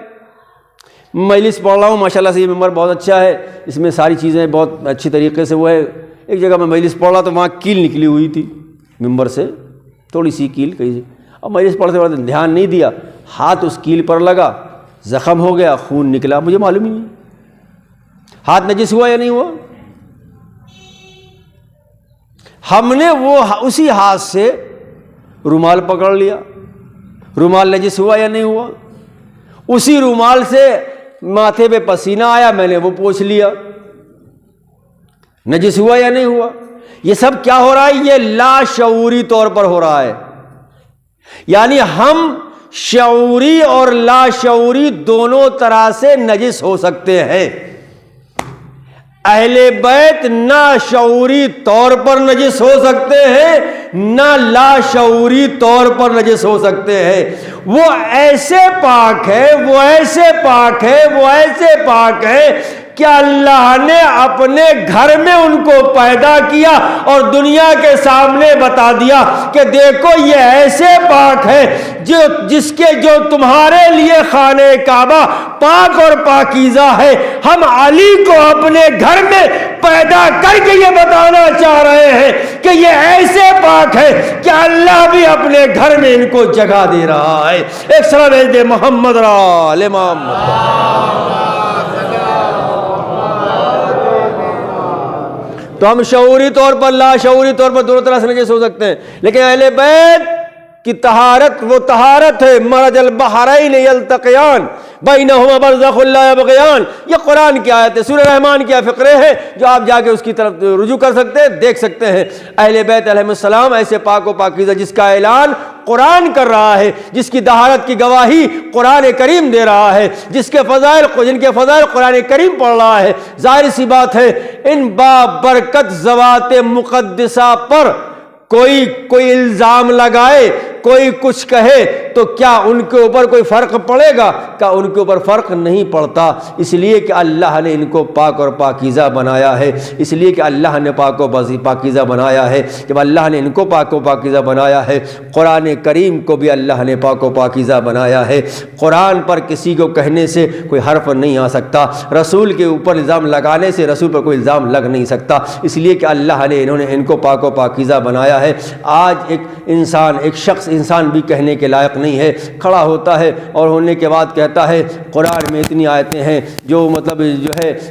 مجلس پڑھ رہا ہوں، ماشاءاللہ سے یہ ممبر بہت اچھا ہے، اس میں ساری چیزیں بہت اچھی طریقے سے وہ ہے۔ ایک جگہ میں مجلس پڑھ رہا تو وہاں کیل نکلی ہوئی تھی ممبر سے، تھوڑی سی کیل کہیں سے۔ اب مجلس پڑھتے پڑھتے دھیان نہیں دیا، ہاتھ اس کیل پر لگا، زخم ہو گیا، خون نکلا، مجھے معلوم ہی نہیں۔ ہاتھ نجس ہوا یا نہیں ہوا؟ ہم نے وہ اسی ہاتھ سے رومال پکڑ لیا، رومال نجس ہوا یا نہیں ہوا؟ اسی رومال سے ماتھے پہ پسینہ آیا، میں نے وہ پوچھ لیا، نجس ہوا یا نہیں ہوا؟ یہ سب کیا ہو رہا ہے، یہ لاشعوری طور پر ہو رہا ہے۔ یعنی ہم شعوری اور لاشعوری دونوں طرح سے نجس ہو سکتے ہیں۔ اہل بیت نہ شعوری طور پر نجس ہو سکتے ہیں، نہ لاشعوری طور پر نجس ہو سکتے ہیں۔ وہ ایسے پاک ہے، وہ ایسے پاک ہے، وہ ایسے پاک ہے کہ اللہ نے اپنے گھر میں ان کو پیدا کیا اور دنیا کے سامنے بتا دیا کہ دیکھو یہ ایسے پاک ہے جو تمہارے لیے خانہ کعبہ پاک اور پاکیزہ ہے۔ ہم علی کو اپنے گھر میں پیدا کر کے یہ بتانا چاہ رہے ہیں کہ یہ ایسے پاک ہے کہ اللہ بھی اپنے گھر میں ان کو جگہ دے رہا ہے۔ ایک سلام دے محمد آل محمد۔ تو ہم شعوری طور پر لاشعوری طور پر دونوں طرح سے نجس ہو سکتے ہیں، لیکن اہل بیت کی طہارت وہ طہارت ہے، مرج البحرین یلتقیان، بینہما برزخ لا یبغیان، یہ قرآن کی آیت ہے، سورہ رحمان کے فقرے ہیں جو آپ جا کے اس کی طرف رجوع کر سکتے ہیں، دیکھ سکتے ہیں۔ اہل بیت علیہ السلام ایسے پاک و پاکیزہ جس کا اعلان قرآن کر رہا ہے، جس کی طہارت کی گواہی قرآن کریم دے رہا ہے، جن کے فضائل قرآن کریم پڑھ رہا ہے، ظاہر سی بات ہے ان بابرکت ذوات مقدسہ پر کوئی الزام لگائے، کوئی کچھ کہے تو کیا ان کے اوپر کوئی فرق پڑے گا؟ کیا ان کے اوپر فرق نہیں پڑتا، اس لیے کہ اللہ نے ان کو پاک اور پاکیزہ بنایا ہے، اس لیے کہ اللہ نے پاک و پاکیزہ بنایا ہے۔ جب اللہ نے ان کو پاک و پاکیزہ بنایا ہے، قرآن کریم کو بھی اللہ نے پاک و پاکیزہ بنایا ہے۔ قرآن پر کسی کو کہنے سے کوئی حرف نہیں آ سکتا، رسول کے اوپر الزام لگانے سے رسول پر کوئی الزام لگ نہیں سکتا، اس لیے کہ اللہ نے ان کو پاک و پاکیزہ بنایا ہے۔ آج ایک شخص بھی کہنے کے لائق نہیں ہے، کھڑا ہوتا ہے اور ہونے کے بعد کہتا ہے قرآن میں اتنی آیتیں ہیں جو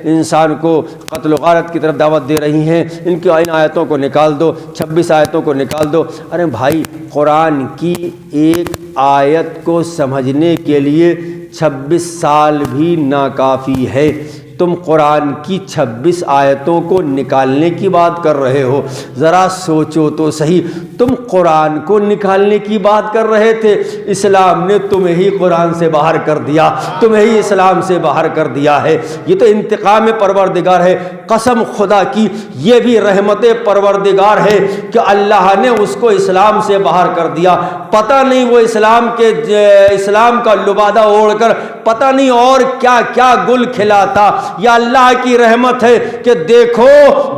انسان کو قتل و غارت کی طرف دعوت دے رہی ہیں، ان آیتوں کو نکال دو، 26 آیتوں کو نکال دو۔ ارے بھائی، قرآن کی ایک آیت کو سمجھنے کے لیے 26 سال بھی ناکافی ہے، تم قرآن کی 26 آیتوں کو نکالنے کی بات کر رہے ہو۔ ذرا سوچو تو صحیح، تم قرآن کو نکالنے کی بات کر رہے تھے، اسلام نے تمہیں ہی قرآن سے باہر کر دیا، تمہیں ہی اسلام سے باہر کر دیا ہے۔ یہ تو انتقام پروردگار ہے، قسم خدا کی یہ بھی رحمت پروردگار ہے کہ اللہ نے اس کو اسلام سے باہر کر دیا۔ پتہ نہیں وہ اسلام کا لبادہ اوڑھ کر پتہ نہیں اور کیا کیا گل کھلاتا۔ یا اللہ کی رحمت ہے کہ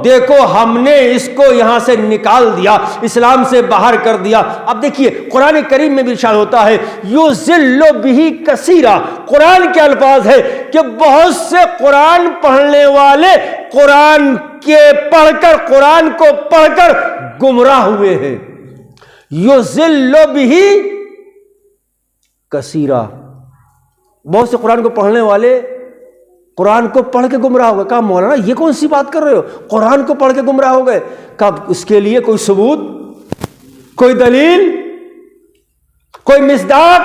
دیکھو ہم نے اس کو یہاں سے نکال دیا، اسلام سے باہر کر دیا۔ اب دیکھیے قرآن کریم میں بھی ارشاد ہوتا ہے یُضِلُّ بِهِ کثیرا، قرآن کے الفاظ ہے کہ بہت سے قرآن پڑھنے والے قرآن کو پڑھ کر گمراہ ہوئے ہیں۔ یُضِلُّ بِهِ کثیرا، بہت سے قرآن کو پڑھنے والے قرآن کو پڑھ کے گمراہ ہو گئے۔ کہا مولانا یہ کون سی بات کر رہے ہو، قرآن کو پڑھ کے گمراہ ہو گئے؟ کہا اس کے لیے کوئی ثبوت، کوئی دلیل، کوئی مصداق؟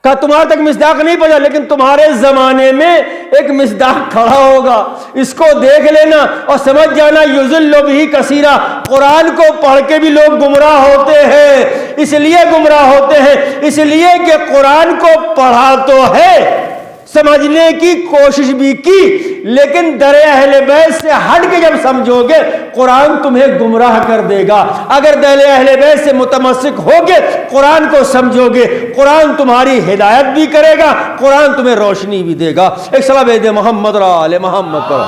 کہا تمہارے تک مصداق نہیں پہنچا، لیکن تمہارے زمانے میں ایک مصداق کھڑا ہوگا، اس کو دیکھ لینا اور سمجھ جانا یُضِلُّ بِهِ کثیرا، قرآن کو پڑھ کے بھی لوگ گمراہ ہوتے ہیں۔ اس لیے گمراہ ہوتے ہیں اس لیے کہ قرآن کو پڑھا تو ہے، سمجھنے کی کوشش بھی کی، لیکن در اہل بیت سے ہٹ کے جب سمجھو گے قرآن تمہیں گمراہ کر دے گا۔ اگر در اہل بیت سے متمسک ہوگے، قرآن کو سمجھو گے، قرآن تمہاری ہدایت بھی کرے گا، قرآن تمہیں روشنی بھی دے گا۔ ایک صلوات محمد اور آل محمد پر،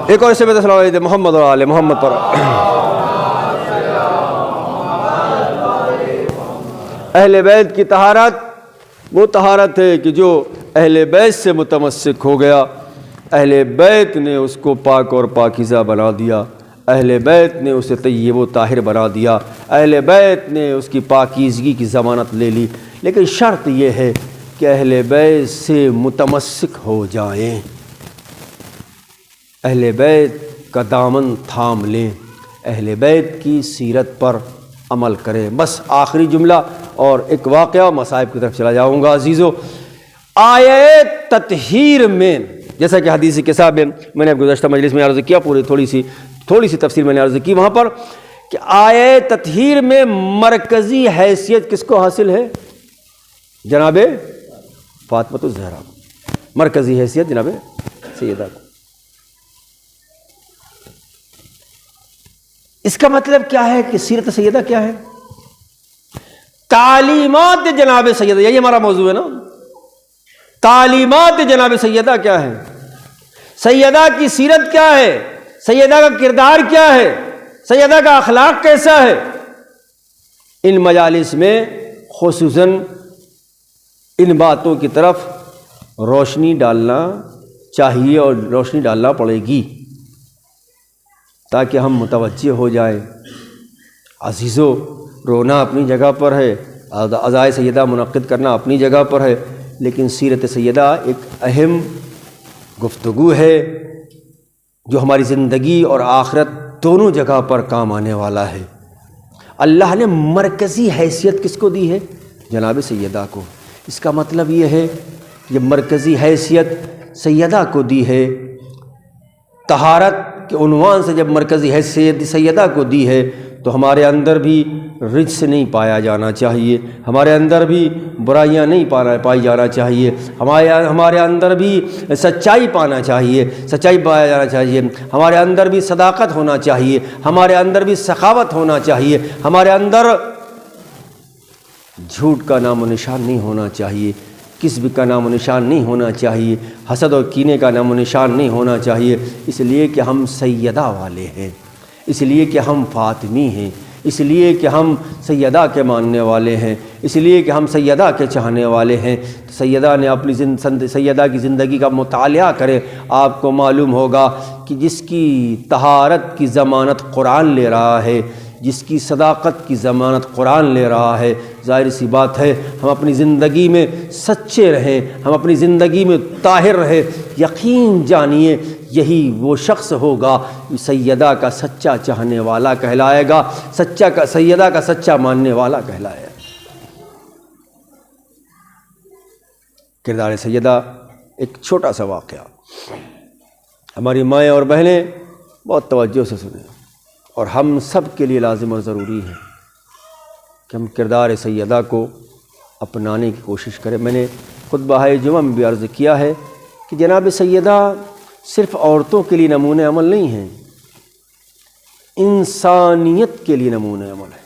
ایک اور صلوات محمد اور آل محمد پر۔ اہل بیت کی طہارت وہ طہارت ہے کہ جو اہل بیت سے متمسک ہو گیا، اہل بیت نے اس کو پاک اور پاکیزہ بنا دیا، اہل بیت نے اسے طیب و طاہر بنا دیا، اہل بیت نے اس کی پاکیزگی کی ضمانت لے لی۔ لیکن شرط یہ ہے کہ اہل بیت سے متمسک ہو جائیں، اہل بیت کا دامن تھام لیں، اہل بیت کی سیرت پر عمل کریں۔ بس آخری جملہ اور ایک واقعہ مصائب کی طرف چلا جاؤں گا عزیزو۔ آیہ تطہیر میں جیسا کہ حدیث کے صاحب میں نے گزشتہ مجلس میں عرض کیا، تھوڑی سی تفصیل میں نے عرض کی وہاں پر کہ آیہ تطہیر میں مرکزی حیثیت کس کو حاصل ہے؟ جناب فاطمۃ الزہرا، مرکزی حیثیت جناب سیدہ کو۔ اس کا مطلب کیا ہے کہ سیرت سیدہ کیا ہے؟ تعلیمات جناب سیدہ، یہی ہمارا موضوع ہے نا، تعلیمات جناب سیدہ کیا ہے، سیدہ کی سیرت کیا ہے، سیدہ کا کردار کیا ہے، سیدہ کا اخلاق کیسا ہے۔ ان مجالس میں خصوصاً ان باتوں کی طرف روشنی ڈالنا چاہیے اور روشنی ڈالنا پڑے گی تاکہ ہم متوجہ ہو جائیں۔ عزیزو، رونا اپنی جگہ پر ہے، عزائے سیدہ منعقد کرنا اپنی جگہ پر ہے، لیکن سیرت سیدہ ایک اہم گفتگو ہے جو ہماری زندگی اور آخرت دونوں جگہ پر کام آنے والا ہے۔ اللہ نے مرکزی حیثیت کس کو دی ہے؟ جناب سیدہ کو۔ اس کا مطلب یہ ہے یہ مرکزی حیثیت سیدہ کو دی ہے، طہارت کے عنوان سے جب مرکزی حیثیت سیدہ کو دی ہے تو ہمارے اندر بھی رجس نہیں پایا جانا چاہیے، ہمارے اندر بھی برائیاں نہیں پائی جانا چاہیے، ہمارے اندر بھی سچائی پانا چاہیے، سچائی پایا جانا چاہیے، ہمارے اندر بھی صداقت ہونا چاہیے، ہمارے اندر بھی سخاوت ہونا چاہیے، ہمارے اندر جھوٹ کا نام و نشان نہیں ہونا چاہیے، کذب کا نام و نشان نہیں ہونا چاہیے، حسد اور کینے کا نام و نشان نہیں ہونا چاہیے، اس لیے کہ ہم سیدہ والے ہیں، اس لیے کہ ہم فاطمی ہیں، اس لیے کہ ہم سیدہ کے ماننے والے ہیں، اس لیے کہ ہم سیدہ کے چاہنے والے ہیں۔ سیدہ نے اپنی سیدہ کی زندگی کا مطالعہ کرے، آپ کو معلوم ہوگا کہ جس کی طہارت کی ضمانت قرآن لے رہا ہے، جس کی صداقت کی ضمانت قرآن لے رہا ہے، ظاہر سی بات ہے ہم اپنی زندگی میں سچے رہیں، ہم اپنی زندگی میں طاہر رہیں، یقین جانیے یہی وہ شخص ہوگا سیدہ کا سچا چاہنے والا کہلائے گا، سیدہ کا سچا ماننے والا کہلائے گا۔ کردار سیدہ ایک چھوٹا سا واقعہ، ہماری مائیں اور بہنیں بہت توجہ سے سنیں، اور ہم سب کے لیے لازم اور ضروری ہے کہ ہم کردار سیدہ کو اپنانے کی کوشش کریں۔ میں نے خطبہ جمعہ میں بھی عرض کیا ہے کہ جناب سیدہ صرف عورتوں کے لیے نمونۂ عمل نہیں ہیں، انسانیت کے لیے نمونۂ عمل ہے،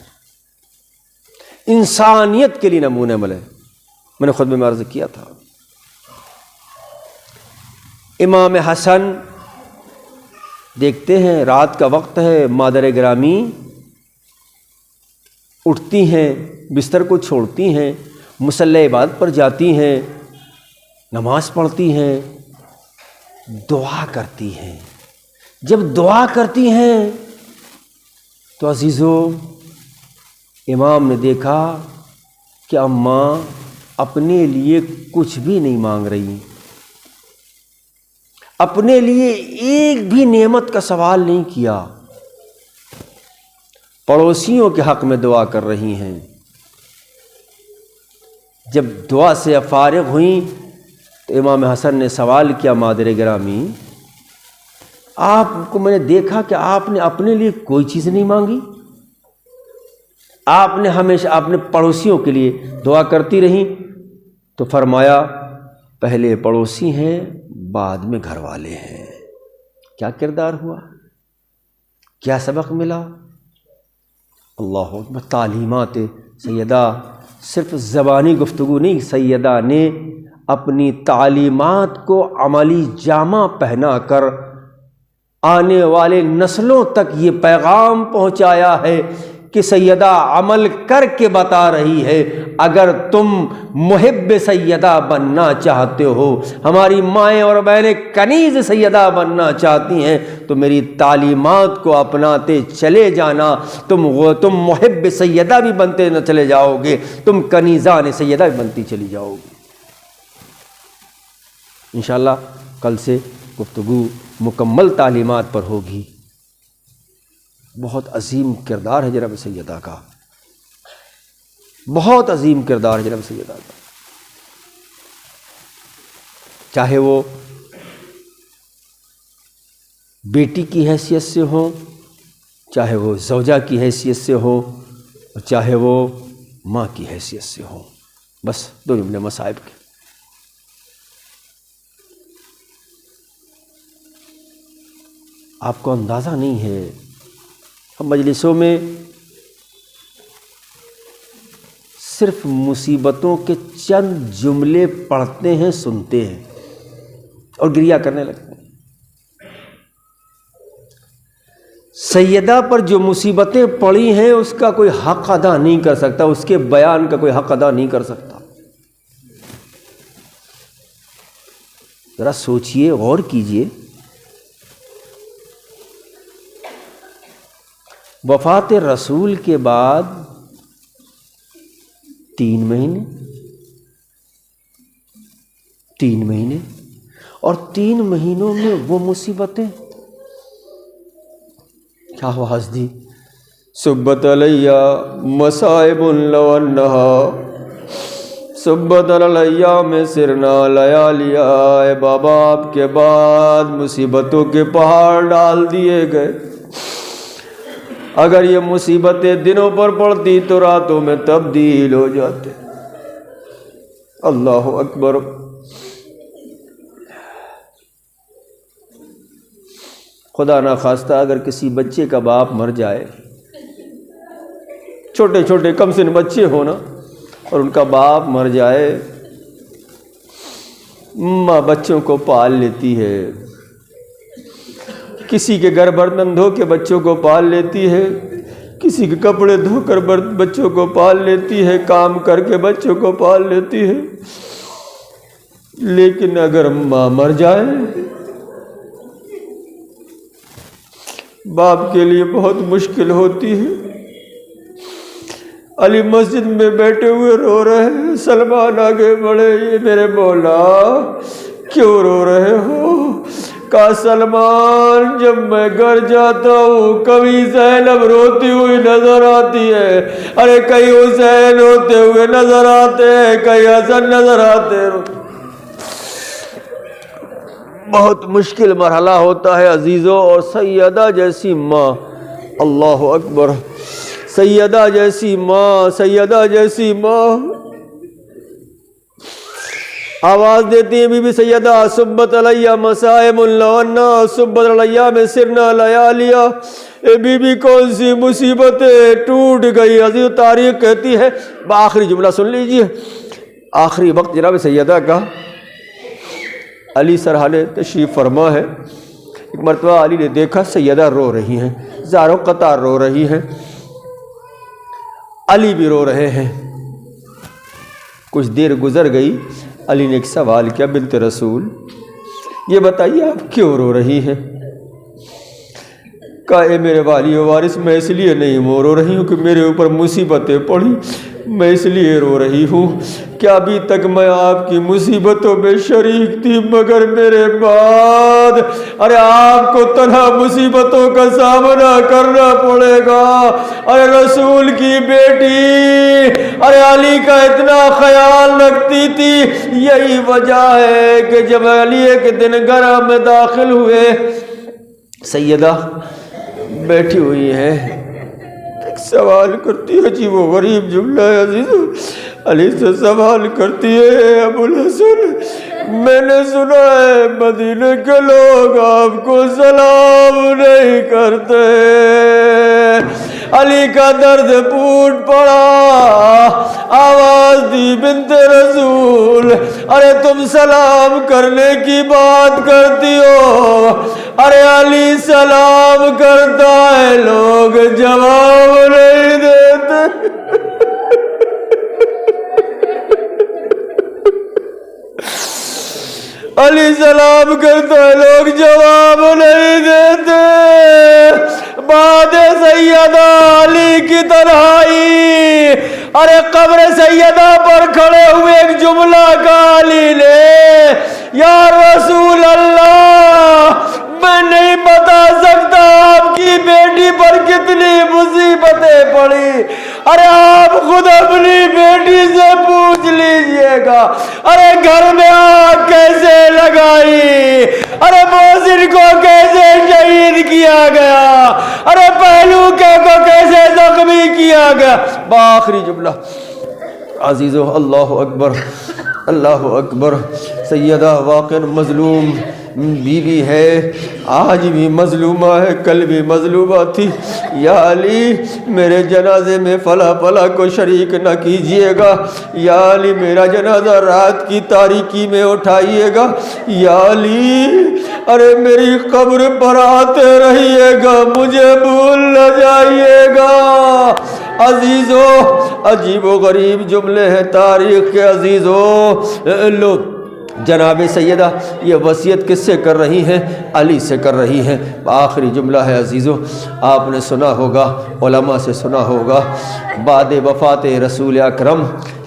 انسانیت کے لیے نمونۂ عمل ہے۔ میں نے خطبے میں عرض کیا تھا، امام حسن دیکھتے ہیں رات کا وقت ہے، مادر گرامی اٹھتی ہیں، بستر کو چھوڑتی ہیں، مصلی عبادت پر جاتی ہیں، نماز پڑھتی ہیں، دعا کرتی ہیں۔ جب دعا کرتی ہیں تو عزیزو امام نے دیکھا کہ اماں اپنے لیے کچھ بھی نہیں مانگ رہی، اپنے لیے ایک بھی نعمت کا سوال نہیں کیا، پڑوسیوں کے حق میں دعا کر رہی ہیں۔ جب دعا سے فارغ ہوئیں تو امام حسن نے سوال کیا، مادر گرامی آپ کو میں نے دیکھا کہ آپ نے اپنے لیے کوئی چیز نہیں مانگی، آپ نے ہمیشہ اپنے پڑوسیوں کے لیے دعا کرتی رہیں۔ تو فرمایا پہلے پڑوسی ہیں بعد میں گھر والے ہیں۔ کیا کردار ہوا، کیا سبق ملا؟ اللہ اکبر۔ تعلیمات سیدہ صرف زبانی گفتگو نہیں، سیدہ نے اپنی تعلیمات کو عملی جامہ پہنا کر آنے والے نسلوں تک یہ پیغام پہنچایا ہے کہ سیدہ عمل کر کے بتا رہی ہے، اگر تم محب سیدہ بننا چاہتے ہو، ہماری مائیں اور بہنیں کنیز سیدہ بننا چاہتی ہیں تو میری تعلیمات کو اپناتے چلے جانا، تم محب سیدہ بھی بنتے نہ چلے جاؤ گے، تم کنیزان سیدہ بھی بنتی چلی جاؤ گی۔ انشاءاللہ کل سے گفتگو مکمل تعلیمات پر ہوگی۔ بہت عظیم کردار ہے جناب سیدہ کا، بہت عظیم کردار ہے جناب سیدہ کا، چاہے وہ بیٹی کی حیثیت سے ہو، چاہے وہ زوجہ کی حیثیت سے ہو، اور چاہے وہ ماں کی حیثیت سے ہو، بس دو جملے مصائب کے۔ آپ کو اندازہ نہیں ہے، ہم مجلسوں میں صرف مصیبتوں کے چند جملے پڑھتے ہیں، سنتے ہیں اور گریہ کرنے لگتے ہیں۔ سیدہ پر جو مصیبتیں پڑی ہیں اس کا کوئی حق ادا نہیں کر سکتا، اس کے بیان کا کوئی حق ادا نہیں کر سکتا۔ ذرا سوچئے، غور کیجئے، وفات رسول کے بعد 3 مہینے اور 3 مہینوں میں وہ مصیبتیں، کیا ہوا حسدی؟ سبت علیہ مصائب لو انہا سبت علیہ میں سرنا لیالیا، اے بابا آپ کے بعد مصیبتوں کے پہاڑ ڈال دیے گئے، اگر یہ مصیبتیں دنوں پر پڑتی تو راتوں میں تبدیل ہو جاتے۔ اللہ اکبر۔ خدا نہ خواستہ اگر کسی بچے کا باپ مر جائے، چھوٹے چھوٹے کم سن بچے ہونا، اور ان کا باپ مر جائے، ماں بچوں کو پال لیتی ہے، کسی کے گھر برتن دھو کے بچوں کو پال لیتی ہے، کسی کے کپڑے دھو کر بچوں کو پال لیتی ہے، کام کر کے بچوں کو پال لیتی ہے، لیکن اگر ماں مر جائے باپ کے لیے بہت مشکل ہوتی ہے۔ علی مسجد میں بیٹھے ہوئے رو رہے ہیں، سلمان آگے بڑھے، یہ میرے مولا کیوں رو رہے ہو؟ کہا سلمان جب میں گھر جاتا ہوں کبھی زینب روتی ہوئی نظر آتی ہے، ارے کئی حسین روتے ہوئے نظر آتے ہیں، کئی حسن نظر آتے ہیں، بہت مشکل مرحلہ ہوتا ہے عزیزوں۔ اور سیدہ جیسی ماں، اللہ اکبر، سیدہ جیسی ماں، سیدہ جیسی ماں آواز دیتی ہیں، بی بی سیدہ سبت علیہ مصائب لونا سبت علیہ میں سرنا لیالیا، اے بی بی کون سی مصیبتیں ٹوٹ گئی۔ عزیز تاریخ کہتی ہے، آخری جملہ سن لیجئے، آخری وقت جناب سیدہ کا علی سرحال تشریف فرما ہے، ایک مرتبہ علی نے دیکھا سیدہ رو رہی ہیں، زاروں قطار رو رہی ہیں، علی بھی رو رہے ہیں۔ کچھ دیر گزر گئی، علی نے ایک سوال کیا، بنت رسول یہ بتائیے آپ کیوں رو رہی ہیں؟ کہا اے میرے والی و وارث میں اس لیے نہیں رو رہی ہوں کہ میرے اوپر مصیبتیں پڑی، میں اس لیے رو رہی ہوں کہ ابھی تک میں آپ کی مصیبتوں میں شریک تھی، مگر میرے بعد ارے آپ کو تنہا مصیبتوں کا سامنا کرنا پڑے گا۔ ارے رسول کی بیٹی ارے علی کا اتنا خیال رکھتی تھی، یہی وجہ ہے کہ جب علی ایک دن گھر میں داخل ہوئے، سیدہ بیٹھی ہوئی ہے، ایک سوال کرتی ہے، عجیب و غریب جملہ ہے عزیز، علی سے سوال کرتی ہے، ابو الحسن میں نے سنا ہے مدینے کے لوگ آپ کو سلام نہیں کرتے۔ علی کا درد پھوٹ پڑا، آواز دی بنت رسول ارے تم سلام کرنے کی بات کرتی ہو، ارے علی سلام کرتا ہے لوگ جواب نہیں دیتے۔ علی سلام کرتا ہے لوگ جواب نہیں دیتے۔ بعد سیدہ علی کی تنہائی، ارے قبر سیدہ پر کھڑے ہوئے ایک جملہ کا علی نے، یا رسول اللہ میں نہیں بتا سکتا آپ کی بیٹی پر کتنی مصیبتیں پڑی، ارے آپ خود اپنی بیٹی سے پوچھ لیجئے گا، ارے گھر میں آگ کیسے لگائی، ارے محسن کو کیسے شہید کیا گیا، ارے پہلو کو کیسے زخمی کیا گیا۔ بآخری جملہ عزیزو، اللہ اکبر، اللہ اکبر، سیدہ واقع مظلوم بیوی ہے، آج بھی مظلومہ ہے، کل بھی مظلومہ تھی۔ یا علی میرے جنازے میں فلاں فلاں کو شریک نہ کیجئے گا، یا علی میرا جنازہ رات کی تاریکی میں اٹھائیے گا، یا علی ارے میری قبر پر آتے رہیے گا، مجھے بھول نہ جائیے گا۔ عزیزو عجیب و غریب جملے ہیں تاریخ کے عزیزو۔ لوگ جناب سیدہ یہ وصیت کس سے کر رہی ہیں؟ علی سے کر رہی ہیں۔ آخری جملہ ہے عزیزو، آپ نے سنا ہوگا، علماء سے سنا ہوگا، بعد وفات رسول اکرم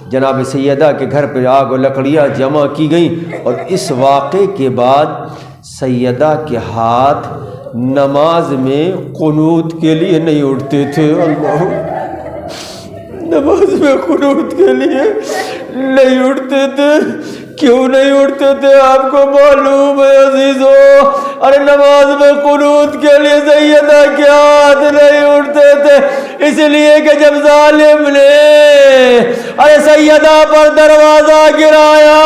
جناب سیدہ کے گھر پہ آگ و لکڑیاں جمع کی گئیں، اور اس واقعے کے بعد سیدہ کے ہاتھ نماز میں قنوت کے لیے نہیں اٹھتے تھے۔ اللہ، نماز میں قنوت کے لیے نہیں اٹھتے تھے۔ کیوں نہیں اٹھتے تھے آپ کو معلوم ہے عزیزو؟ ارے نماز میں قنوت کے لیے سیدہ کے ہاتھ نہیں اٹھتے تھے، اس لیے کہ جب ظالم نے ارے سیدہ پر دروازہ گرایا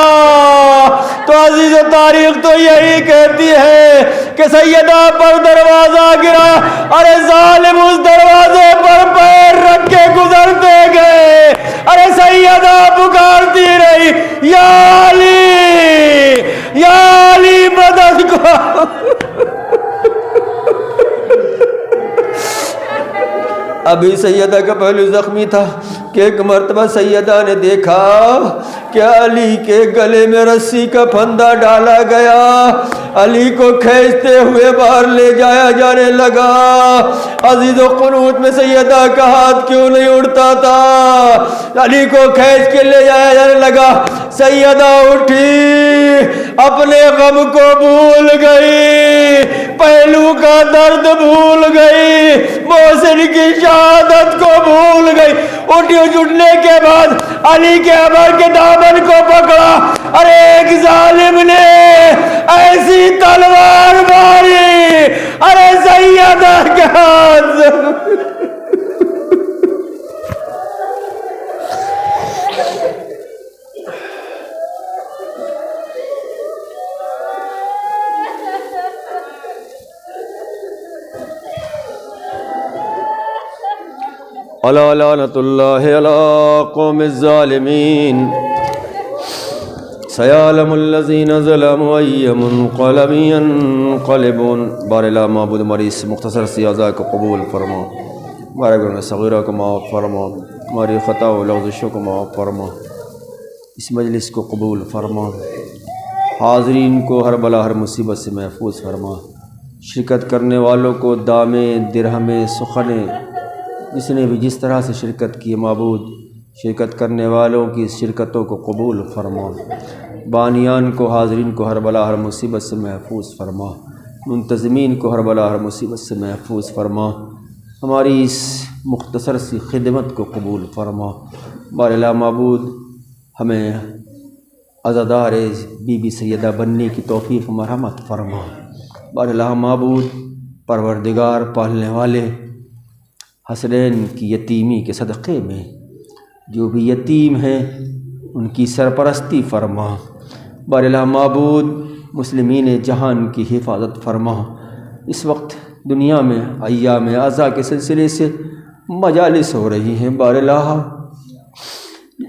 تو عزیز و تاریخ تو یہی کہتی ہے کہ سیدہ پر دروازہ گرایا، ارے ظالم اس دروازے پر پیر رکھ کے گزرتے گئے، ارے سیدہ پکارتی رہی یا علی یا علی مدد کو۔ ابھی سیدہ کا پہلو زخمی تھا کہ ایک مرتبہ سیدہ نے دیکھا کہ علی کے گلے میں رسی کا پھندا ڈالا گیا، علی کو کھینچتے ہوئے باہر لے جایا جانے لگا۔ عزیز و قنوت میں سیدہ کا ہاتھ کیوں نہیں اڑتا تھا؟ علی کو کھینچ کے لے جایا جانے لگا، سیدہ اٹھی، اپنے غم کو بھول گئی، پہلو کا درد بھول گئی، محسن کی شہادت کو بھول گئی۔ اٹھی، اٹھنے کے بعد علی کے عمر کے دامن کو پکڑا، ارے ایک ظالم نے ایسی تلوار ماری، ارے سیدہ کے ہاتھ الا لعنۃ اللہ علی قوم الظالمین سیعلم الذین ظلموا ای منقلب ینقلبون۔ بار الہ معبود ہماری اس مختصر سی اعضاء کو قبول فرما، ہمارے گناہ صغیرہ کو معاف فرما، ہماری خطا و لغزشوں کو معاف فرما، اس مجلس کو قبول فرما، حاضرین کو ہر بلا ہر مصیبت سے محفوظ فرما، شرکت کرنے والوں کو دامے درہمے سخنے جس نے بھی جس طرح سے شرکت کی معبود، شرکت کرنے والوں کی شرکتوں کو قبول فرما، بانیان کو حاضرین کو ہر بلا ہر مصیبت سے محفوظ فرما، منتظمین کو ہر بلا ہر مصیبت سے محفوظ فرما، ہماری اس مختصر سی خدمت کو قبول فرما۔ بار الہ معبود ہمیں عزادار بی بی سیدہ بننے کی توفیق مرحمت فرما۔ بار الہ معبود پروردگار پالنے والے حسنین کی یتیمی کے صدقے میں جو بھی یتیم ہیں ان کی سرپرستی فرما۔ بار الہ معبود مسلمین جہان کی حفاظت فرما۔ اس وقت دنیا میں ایام عزا کے سلسلے سے مجالس ہو رہی ہیں، بار الہ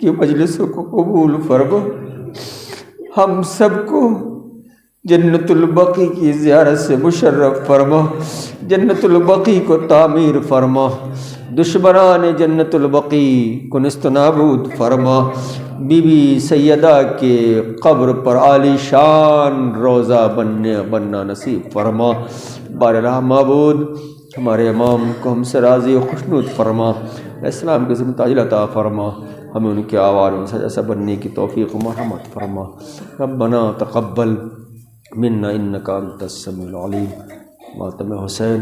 کی مجلسوں کو قبول فرما، ہم سب کو جنت البقیع کی زیارت سے مشرف فرما، جنت البقیع کو تعمیر فرما، دشمنان جنت البقیع کو نیست و نابود فرما، بی بی سیدہ کے قبر پر عالی شان روضہ بننا نصیب فرما۔ بار الہ معبود ہمارے امام کو ہم سے راضی و خوشنود فرما، اسلام کے ذمہ تاج عطا فرما، ہمیں ان کے آوار سے ایسا بننے کی توفیق و مرحمت فرما۔ ربنا تقبل منا انک انت السمیع العلیم۔ ماتم حسین۔